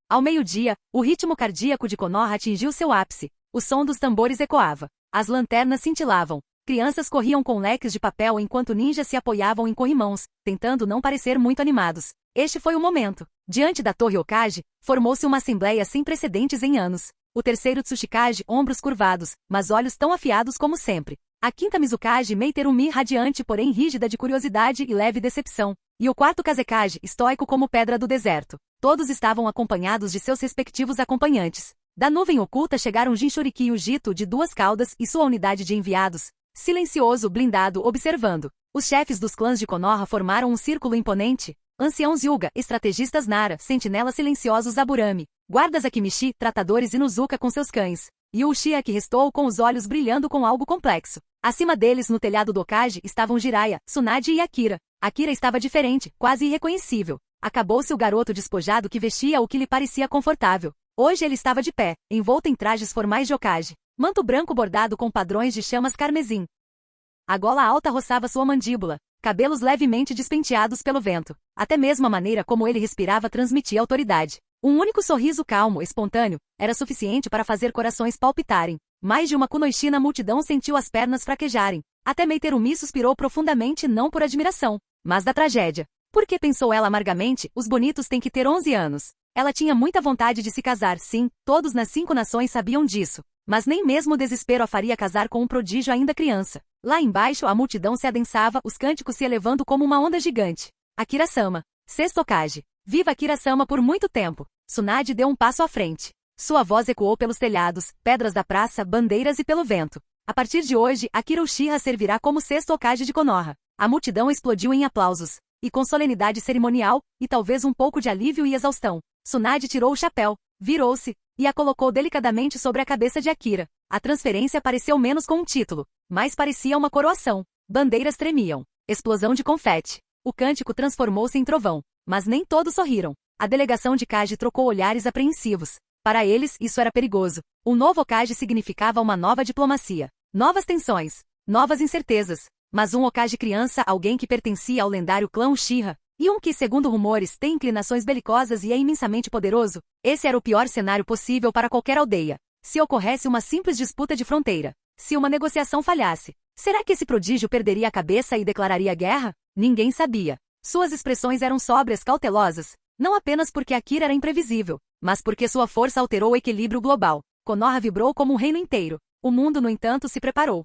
Ao meio-dia, o ritmo cardíaco de Konoha atingiu seu ápice. O som dos tambores ecoava. As lanternas cintilavam. Crianças corriam com leques de papel enquanto ninjas se apoiavam em corrimãos, tentando não parecer muito animados. Este foi o momento. Diante da Torre Hokage, formou-se uma assembleia sem precedentes em anos. O terceiro Tsuchikage, ombros curvados, mas olhos tão afiados como sempre. A quinta Mizukage, Meiterumi, radiante porém rígida de curiosidade e leve decepção. E o quarto Kazekage, estoico como pedra do deserto. Todos estavam acompanhados de seus respectivos acompanhantes. Da nuvem oculta chegaram Jinchuriki Ujito de duas caudas e sua unidade de enviados, silencioso, blindado, observando. Os chefes dos clãs de Konoha formaram um círculo imponente. Anciãos Hyuga, estrategistas Nara, sentinelas silenciosos Aburami, guardas Akimishi, tratadores Inuzuka com seus cães. E o Uchiha que restou com os olhos brilhando com algo complexo. Acima deles, no telhado do Hokage, estavam Jiraiya, Tsunade e Akira. Akira estava diferente, quase irreconhecível. Acabou-se o garoto despojado que vestia o que lhe parecia confortável. Hoje ele estava de pé, envolto em trajes formais de Hokage. Manto branco bordado com padrões de chamas carmesim. A gola alta roçava sua mandíbula, cabelos levemente despenteados pelo vento. Até mesmo a maneira como ele respirava transmitia autoridade. Um único sorriso calmo, espontâneo, era suficiente para fazer corações palpitarem. Mais de uma kunoichi na multidão sentiu as pernas fraquejarem. Até Meiterumi suspirou profundamente não por admiração, mas da tragédia. Porque, pensou ela amargamente, os bonitos têm que ter 11 anos. Ela tinha muita vontade de se casar, sim, todos nas 5 nações sabiam disso. Mas nem mesmo o desespero a faria casar com um prodígio ainda criança. Lá embaixo a multidão se adensava, os cânticos se elevando como uma onda gigante. Akira-sama. Sexto Hokage. Viva Akira-sama por muito tempo. Tsunade deu um passo à frente. Sua voz ecoou pelos telhados, pedras da praça, bandeiras e pelo vento. A partir de hoje, Akira Uchiha servirá como sexto Hokage de Konoha. A multidão explodiu em aplausos. E com solenidade cerimonial, e talvez um pouco de alívio e exaustão, Tsunade tirou o chapéu, virou-se, e a colocou delicadamente sobre a cabeça de Akira. A transferência pareceu menos com um título, mas parecia uma coroação. Bandeiras tremiam. Explosão de confete. O cântico transformou-se em trovão. Mas nem todos sorriram. A delegação de Kage trocou olhares apreensivos. Para eles, isso era perigoso. Um novo Hokage significava uma nova diplomacia. Novas tensões. Novas incertezas. Mas um Hokage criança, alguém que pertencia ao lendário clã Uchiha, e um que, segundo rumores, tem inclinações belicosas e é imensamente poderoso, esse era o pior cenário possível para qualquer aldeia. Se ocorresse uma simples disputa de fronteira, se uma negociação falhasse, será que esse prodígio perderia a cabeça e declararia guerra? Ninguém sabia. Suas expressões eram sóbrias, cautelosas, não apenas porque Akira era imprevisível, mas porque sua força alterou o equilíbrio global. Konoha vibrou como um reino inteiro. O mundo, no entanto, se preparou.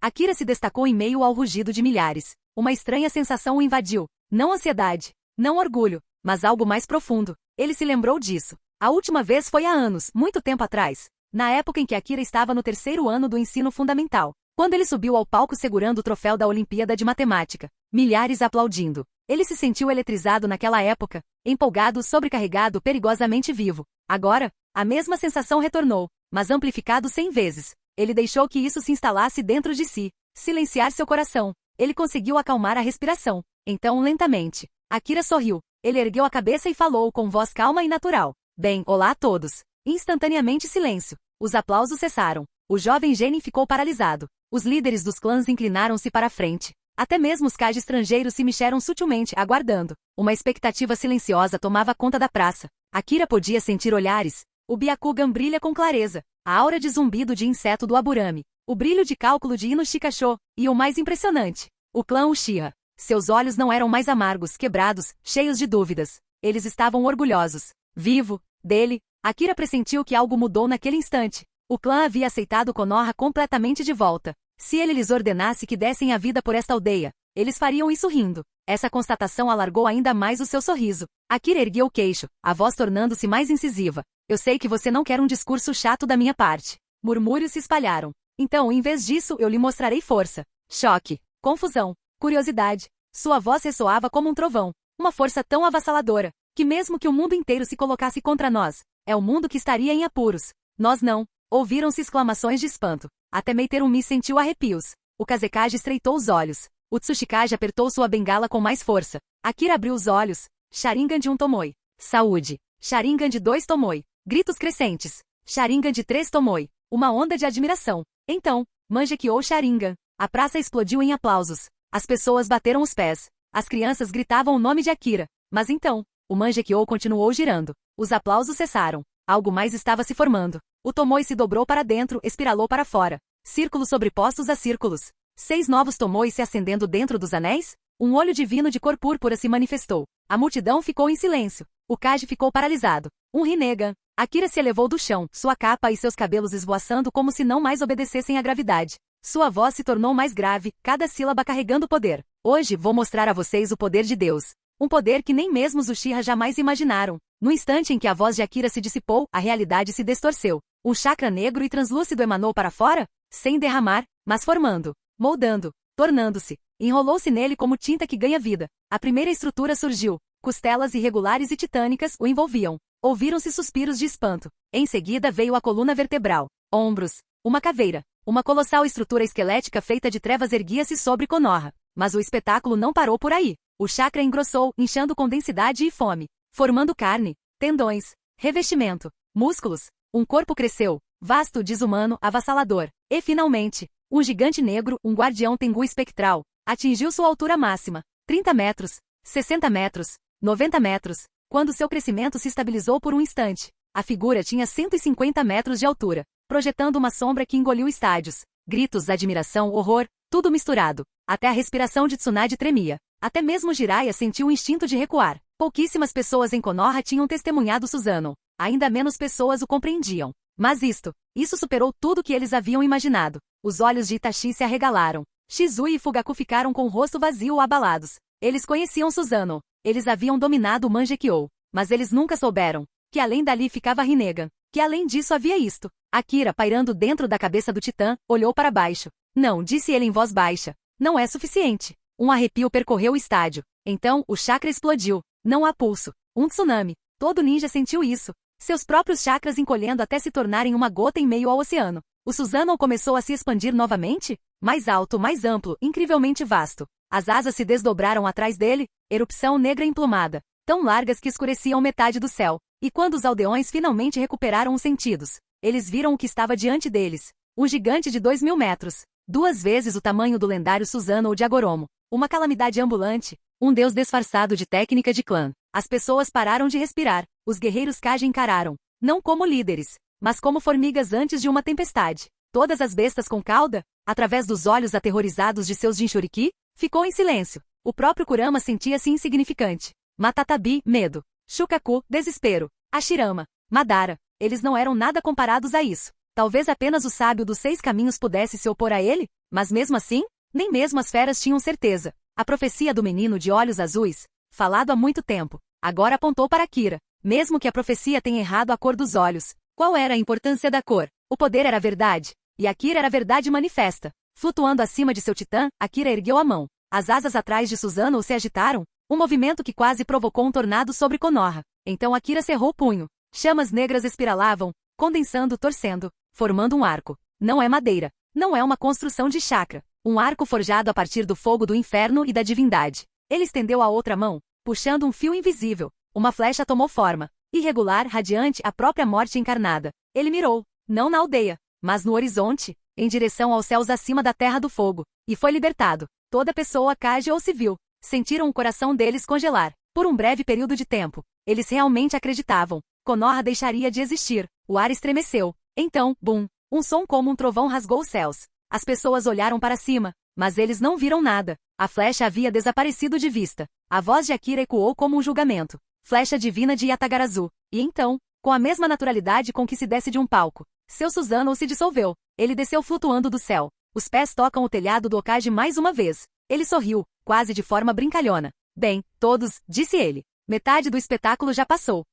Akira se destacou em meio ao rugido de milhares. Uma estranha sensação o invadiu. Não ansiedade, não orgulho, mas algo mais profundo. Ele se lembrou disso. A última vez foi há anos, muito tempo atrás, na época em que Akira estava no 3º ano do ensino fundamental, quando ele subiu ao palco segurando o troféu da Olimpíada de Matemática. Milhares aplaudindo. Ele se sentiu eletrizado naquela época, empolgado, sobrecarregado, perigosamente vivo. Agora, a mesma sensação retornou, mas amplificado 100 vezes. Ele deixou que isso se instalasse dentro de si, silenciar seu coração. Ele conseguiu acalmar a respiração. Então, lentamente, Akira sorriu. Ele ergueu a cabeça e falou com voz calma e natural. Bem, olá a todos. Instantaneamente silêncio. Os aplausos cessaram. O jovem Genin ficou paralisado. Os líderes dos clãs inclinaram-se para a frente. Até mesmo os Kage estrangeiros se mexeram sutilmente, aguardando. Uma expectativa silenciosa tomava conta da praça. Akira podia sentir olhares. O Byakugan brilha com clareza. A aura de zumbido de inseto do Aburami. O brilho de cálculo de Inushikasho. E o mais impressionante, o clã Uchiha. Seus olhos não eram mais amargos, quebrados, cheios de dúvidas. Eles estavam orgulhosos. Vivo, dele, Akira pressentiu que algo mudou naquele instante. O clã havia aceitado Konoha completamente de volta. Se ele lhes ordenasse que dessem a vida por esta aldeia, eles fariam isso rindo. Essa constatação alargou ainda mais o seu sorriso. Akira ergueu o queixo, a voz tornando-se mais incisiva. Eu sei que você não quer um discurso chato da minha parte. Murmúrios se espalharam. Então, em vez disso, eu lhe mostrarei força. Choque, confusão, curiosidade. Sua voz ressoava como um trovão. Uma força tão avassaladora, que mesmo que o mundo inteiro se colocasse contra nós, é o mundo que estaria em apuros. Nós não. Ouviram-se exclamações de espanto. Até Meiterumi sentiu arrepios. O Kazekage estreitou os olhos. O Tsuchikage apertou sua bengala com mais força. Akira abriu os olhos. Sharingan de 1 Tomoe. Saúde. Sharingan de 2 Tomoe. Gritos crescentes. Sharingan de 3 Tomoe. Uma onda de admiração. Então, Mangekyou Sharingan. A praça explodiu em aplausos. As pessoas bateram os pés. As crianças gritavam o nome de Akira. Mas então, o Mangekyou continuou girando. Os aplausos cessaram. Algo mais estava se formando. O Tomoe se dobrou para dentro, espiralou para fora. Círculos sobrepostos a círculos. 6 novos Tomoes se acendendo dentro dos anéis? Um olho divino de cor púrpura se manifestou. A multidão ficou em silêncio. O Kage ficou paralisado. Um Rinnegan. Akira se elevou do chão, sua capa e seus cabelos esvoaçando como se não mais obedecessem à gravidade. Sua voz se tornou mais grave, cada sílaba carregando poder. Hoje vou mostrar a vocês o poder de Deus. Um poder que nem mesmo os Uchiha jamais imaginaram. No instante em que a voz de Akira se dissipou, a realidade se distorceu. Um chakra negro e translúcido emanou para fora, sem derramar, mas formando, moldando, tornando-se. Enrolou-se nele como tinta que ganha vida. A primeira estrutura surgiu. Costelas irregulares e titânicas o envolviam. Ouviram-se suspiros de espanto. Em seguida veio a coluna vertebral. Ombros. Uma caveira. Uma colossal estrutura esquelética feita de trevas erguia-se sobre Konoha. Mas o espetáculo não parou por aí. O chakra engrossou, inchando com densidade e fome. Formando carne, tendões, revestimento, músculos. Um corpo cresceu, vasto, desumano, avassalador. E finalmente, um gigante negro, um guardião Tengu espectral, atingiu sua altura máxima. 30 metros, 60 metros, 90 metros. Quando seu crescimento se estabilizou por um instante, a figura tinha 150 metros de altura, projetando uma sombra que engoliu estádios. Gritos, admiração, horror, tudo misturado. Até a respiração de Tsunade tremia. Até mesmo Jiraiya sentiu o instinto de recuar. Pouquíssimas pessoas em Konoha tinham testemunhado Susanoo. Ainda menos pessoas o compreendiam. Mas isso superou tudo que eles haviam imaginado. Os olhos de Itachi se arregalaram. Shizui e Fugaku ficaram com o rosto vazio ou abalados. Eles conheciam Susanoo. Eles haviam dominado o Mangekyou. Mas eles nunca souberam que além dali ficava Rinnegan. Que além disso havia isto. Akira, pairando dentro da cabeça do titã, olhou para baixo. Não, disse ele em voz baixa. Não é suficiente. Um arrepio percorreu o estádio. Então, o chakra explodiu. Não há pulso. Um tsunami. Todo ninja sentiu isso. Seus próprios chakras encolhendo até se tornarem uma gota em meio ao oceano. O Susanoo começou a se expandir novamente? Mais alto, mais amplo, incrivelmente vasto. As asas se desdobraram atrás dele, erupção negra emplumada, tão largas que escureciam metade do céu. E quando os aldeões finalmente recuperaram os sentidos, eles viram o que estava diante deles. Um gigante de 2.000 metros. 2 vezes o tamanho do lendário Susanoo de Agoromo. Uma calamidade ambulante. Um deus disfarçado de técnica de clã. As pessoas pararam de respirar. Os guerreiros Kage encararam. Não como líderes, mas como formigas antes de uma tempestade. Todas as bestas com cauda, através dos olhos aterrorizados de seus Jinchuriki, ficou em silêncio. O próprio Kurama sentia-se insignificante. Matatabi, medo. Shukaku, desespero. Hashirama, Madara. Eles não eram nada comparados a isso. Talvez apenas o sábio dos 6 caminhos pudesse se opor a ele, mas mesmo assim, nem mesmo as feras tinham certeza. A profecia do menino de olhos azuis, falado há muito tempo, agora apontou para Akira. Mesmo que a profecia tenha errado a cor dos olhos, qual era a importância da cor? O poder era a verdade, e Akira era a verdade manifesta. Flutuando acima de seu titã, Akira ergueu a mão. As asas atrás de Susanoo se agitaram, um movimento que quase provocou um tornado sobre Konoha. Então Akira cerrou o punho. Chamas negras espiralavam, condensando, torcendo, formando um arco. Não é madeira. Não é uma construção de chakra. Um arco forjado a partir do fogo do inferno e da divindade. Ele estendeu a outra mão, puxando um fio invisível. Uma flecha tomou forma. Irregular, radiante, a própria morte encarnada. Ele mirou, não na aldeia, mas no horizonte, em direção aos céus acima da terra do fogo. E foi libertado. Toda pessoa, Kage ou civil, sentiram o coração deles congelar. Por um breve período de tempo, eles realmente acreditavam. Konoha deixaria de existir. O ar estremeceu. Então, bum! Um som como um trovão rasgou os céus. As pessoas olharam para cima, mas eles não viram nada. A flecha havia desaparecido de vista. A voz de Akira ecoou como um julgamento. Flecha divina de Yatagarazu. E então, com a mesma naturalidade com que se desce de um palco, seu Susanoo se dissolveu. Ele desceu flutuando do céu. Os pés tocam o telhado do Hokage mais uma vez. Ele sorriu, quase de forma brincalhona. Bem, todos, disse ele. Metade do espetáculo já passou.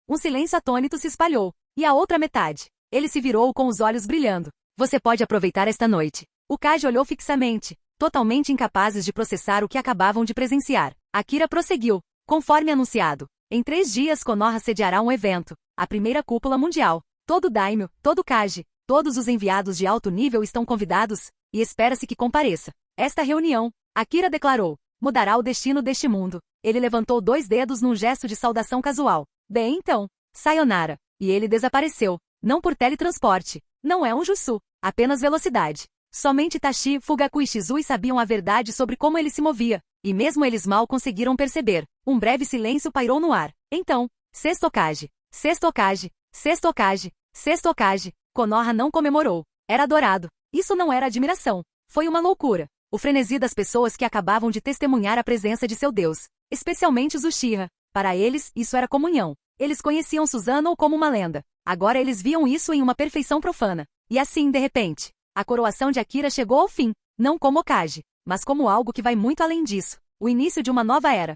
Um silêncio atônito se espalhou. E a outra metade? Ele se virou com os olhos brilhando. Você pode aproveitar esta noite. O Kage olhou fixamente, totalmente incapazes de processar o que acabavam de presenciar. Akira prosseguiu. Conforme anunciado, em 3 dias Konoha sediará um evento, a primeira cúpula mundial. Todo daimyo, todo kage, todos os enviados de alto nível estão convidados, e espera-se que compareça. Esta reunião, Akira declarou, mudará o destino deste mundo. Ele levantou 2 dedos num gesto de saudação casual. Bem então, sayonara. E ele desapareceu. Não por teletransporte. Não é um jutsu. Apenas velocidade. Somente Tashi, Fugaku e Shizui sabiam a verdade sobre como ele se movia, e mesmo eles mal conseguiram perceber. Um breve silêncio pairou no ar. Então, sexto Hokage. Sexto Hokage. Sexto Hokage. Sexto Hokage. Konoha não comemorou. Era adorado. Isso não era admiração. Foi uma loucura. O frenesi das pessoas que acabavam de testemunhar a presença de seu Deus. Especialmente os Uchiha. Para eles, isso era comunhão. Eles conheciam Susanoo como uma lenda. Agora eles viam isso em uma perfeição profana. E assim, de repente, a coroação de Akira chegou ao fim. Não como Hokage, mas como algo que vai muito além disso. O início de uma nova era.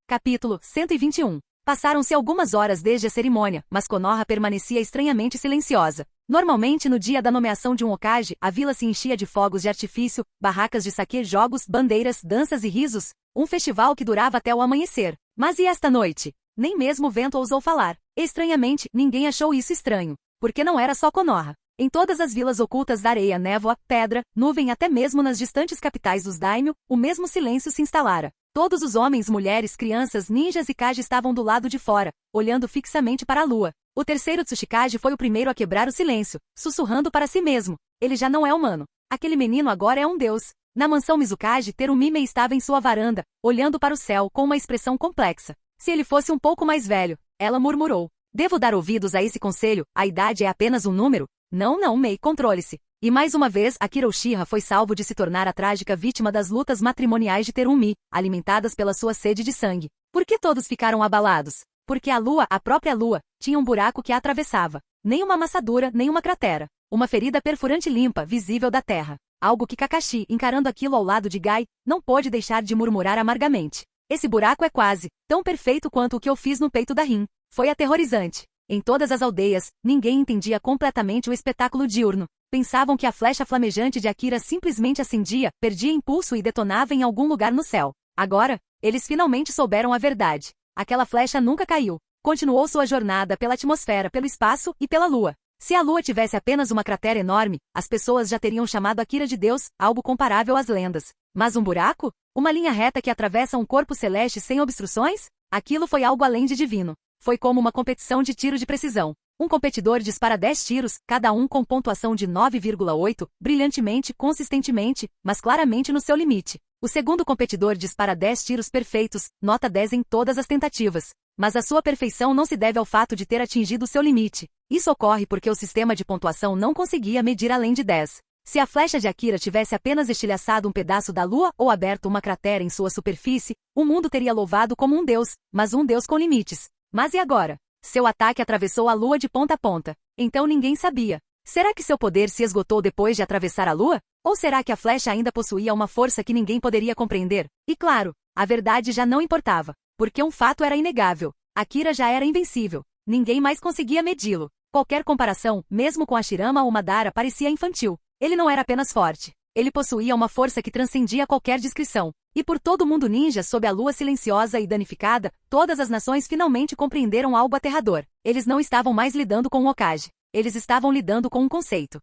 Capítulo 121. Passaram-se algumas horas desde a cerimônia, mas Konoha permanecia estranhamente silenciosa. Normalmente no dia da nomeação de um Hokage, a vila se enchia de fogos de artifício, barracas de saquê, jogos, bandeiras, danças e risos, um festival que durava até o amanhecer. Mas e esta noite? Nem mesmo o vento ousou falar. Estranhamente, ninguém achou isso estranho, porque não era só Konoha. Em todas as vilas ocultas da areia, névoa, pedra, nuvem, até mesmo nas distantes capitais dos daimyo, o mesmo silêncio se instalara. Todos os homens, mulheres, crianças, ninjas e kage estavam do lado de fora, olhando fixamente para a lua. O terceiro Tsuchikage foi o primeiro a quebrar o silêncio, sussurrando para si mesmo. Ele já não é humano. Aquele menino agora é um deus. Na mansão Mizukage, Terumime estava em sua varanda, olhando para o céu com uma expressão complexa. Se ele fosse um pouco mais velho, ela murmurou. Devo dar ouvidos a esse conselho? A idade é apenas um número? Não, Mei, controle-se. E mais uma vez, Akira Uchiha foi salvo de se tornar a trágica vítima das lutas matrimoniais de Terumi, alimentadas pela sua sede de sangue. Por que todos ficaram abalados? Porque a lua, a própria lua, tinha um buraco que a atravessava. Nem uma amassadura, nem uma cratera. Uma ferida perfurante limpa, visível da terra. Algo que Kakashi, encarando aquilo ao lado de Gai, não pôde deixar de murmurar amargamente. Esse buraco é quase tão perfeito quanto o que eu fiz no peito da Rin. Foi aterrorizante. Em todas as aldeias, ninguém entendia completamente o espetáculo diurno. Pensavam que a flecha flamejante de Akira simplesmente acendia, perdia impulso e detonava em algum lugar no céu. Agora, eles finalmente souberam a verdade. Aquela flecha nunca caiu. Continuou sua jornada pela atmosfera, pelo espaço e pela lua. Se a lua tivesse apenas uma cratera enorme, as pessoas já teriam chamado Akira de Deus, algo comparável às lendas. Mas um buraco? Uma linha reta que atravessa um corpo celeste sem obstruções? Aquilo foi algo além de divino. Foi como uma competição de tiro de precisão. Um competidor dispara 10 tiros, cada um com pontuação de 9,8, brilhantemente, consistentemente, mas claramente no seu limite. O segundo competidor dispara 10 tiros perfeitos, nota 10 em todas as tentativas. Mas a sua perfeição não se deve ao fato de ter atingido o seu limite. Isso ocorre porque o sistema de pontuação não conseguia medir além de 10. Se a flecha de Akira tivesse apenas estilhaçado um pedaço da lua ou aberto uma cratera em sua superfície, o mundo teria louvado como um deus, mas um deus com limites. Mas e agora? Seu ataque atravessou a lua de ponta a ponta. Então ninguém sabia. Será que seu poder se esgotou depois de atravessar a lua? Ou será que a flecha ainda possuía uma força que ninguém poderia compreender? E claro, a verdade já não importava. Porque um fato era inegável. Akira já era invencível. Ninguém mais conseguia medi-lo. Qualquer comparação, mesmo com Hashirama ou Madara, parecia infantil. Ele não era apenas forte. Ele possuía uma força que transcendia qualquer descrição. E por todo o mundo ninja, sob a lua silenciosa e danificada, todas as nações finalmente compreenderam algo aterrador. Eles não estavam mais lidando com um Hokage. Eles estavam lidando com um conceito.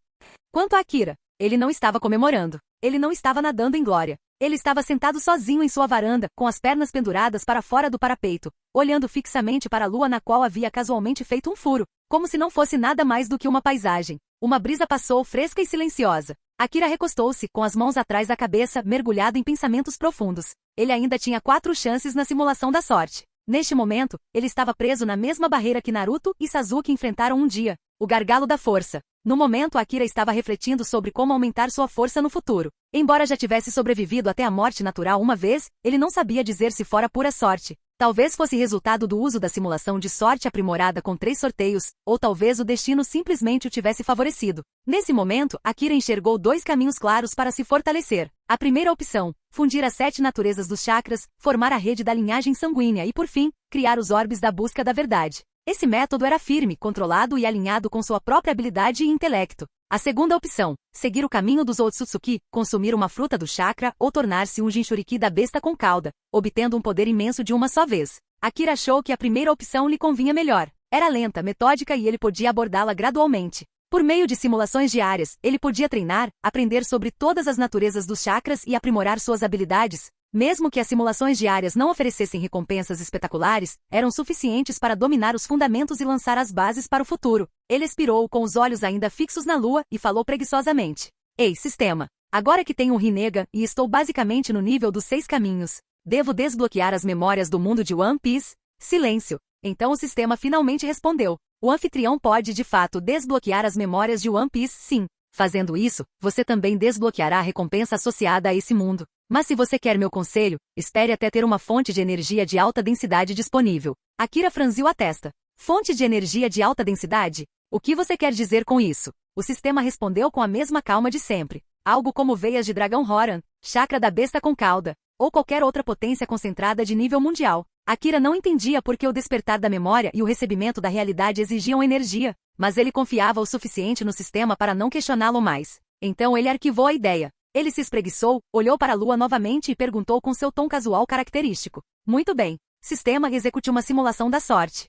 Quanto a Akira, ele não estava comemorando. Ele não estava nadando em glória. Ele estava sentado sozinho em sua varanda, com as pernas penduradas para fora do parapeito, olhando fixamente para a lua na qual havia casualmente feito um furo, como se não fosse nada mais do que uma paisagem. Uma brisa passou fresca e silenciosa. Akira recostou-se, com as mãos atrás da cabeça, mergulhado em pensamentos profundos. Ele ainda tinha 4 chances na simulação da sorte. Neste momento, ele estava preso na mesma barreira que Naruto e Sasuke enfrentaram um dia, o gargalo da força. No momento, Akira estava refletindo sobre como aumentar sua força no futuro. Embora já tivesse sobrevivido até a morte natural uma vez, ele não sabia dizer se fora pura sorte. Talvez fosse resultado do uso da simulação de sorte aprimorada com 3 sorteios, ou talvez o destino simplesmente o tivesse favorecido. Nesse momento, Akira enxergou 2 caminhos claros para se fortalecer. A primeira opção, fundir as 7 naturezas dos chakras, formar a rede da linhagem sanguínea e, por fim, criar os orbes da busca da verdade. Esse método era firme, controlado e alinhado com sua própria habilidade e intelecto. A segunda opção, seguir o caminho dos Otsutsuki, consumir uma fruta do chakra ou tornar-se um Jinchuriki da besta com cauda, obtendo um poder imenso de uma só vez. Akira achou que a primeira opção lhe convinha melhor. Era lenta, metódica e ele podia abordá-la gradualmente. Por meio de simulações diárias, ele podia treinar, aprender sobre todas as naturezas dos chakras e aprimorar suas habilidades. Mesmo que as simulações diárias não oferecessem recompensas espetaculares, eram suficientes para dominar os fundamentos e lançar as bases para o futuro. Ele expirou com os olhos ainda fixos na lua e falou preguiçosamente. Ei, sistema! Agora que tenho um Rinnegan e estou basicamente no nível dos 6 caminhos, devo desbloquear as memórias do mundo de One Piece? Silêncio! Então o sistema finalmente respondeu. O anfitrião pode de fato desbloquear as memórias de One Piece, sim. Fazendo isso, você também desbloqueará a recompensa associada a esse mundo. Mas se você quer meu conselho, espere até ter uma fonte de energia de alta densidade disponível. Akira franziu a testa. Fonte de energia de alta densidade? O que você quer dizer com isso? O sistema respondeu com a mesma calma de sempre. Algo como veias de dragão Horan, chakra da besta com cauda, ou qualquer outra potência concentrada de nível mundial. Akira não entendia por que o despertar da memória e o recebimento da realidade exigiam energia, mas ele confiava o suficiente no sistema para não questioná-lo mais. Então ele arquivou a ideia. Ele se espreguiçou, olhou para a lua novamente e perguntou com seu tom casual característico. Muito bem. Sistema, execute uma simulação da sorte.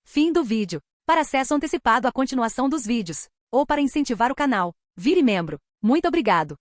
Fim do vídeo. Para acesso antecipado à continuação dos vídeos, ou para incentivar o canal, vire membro. Muito obrigado.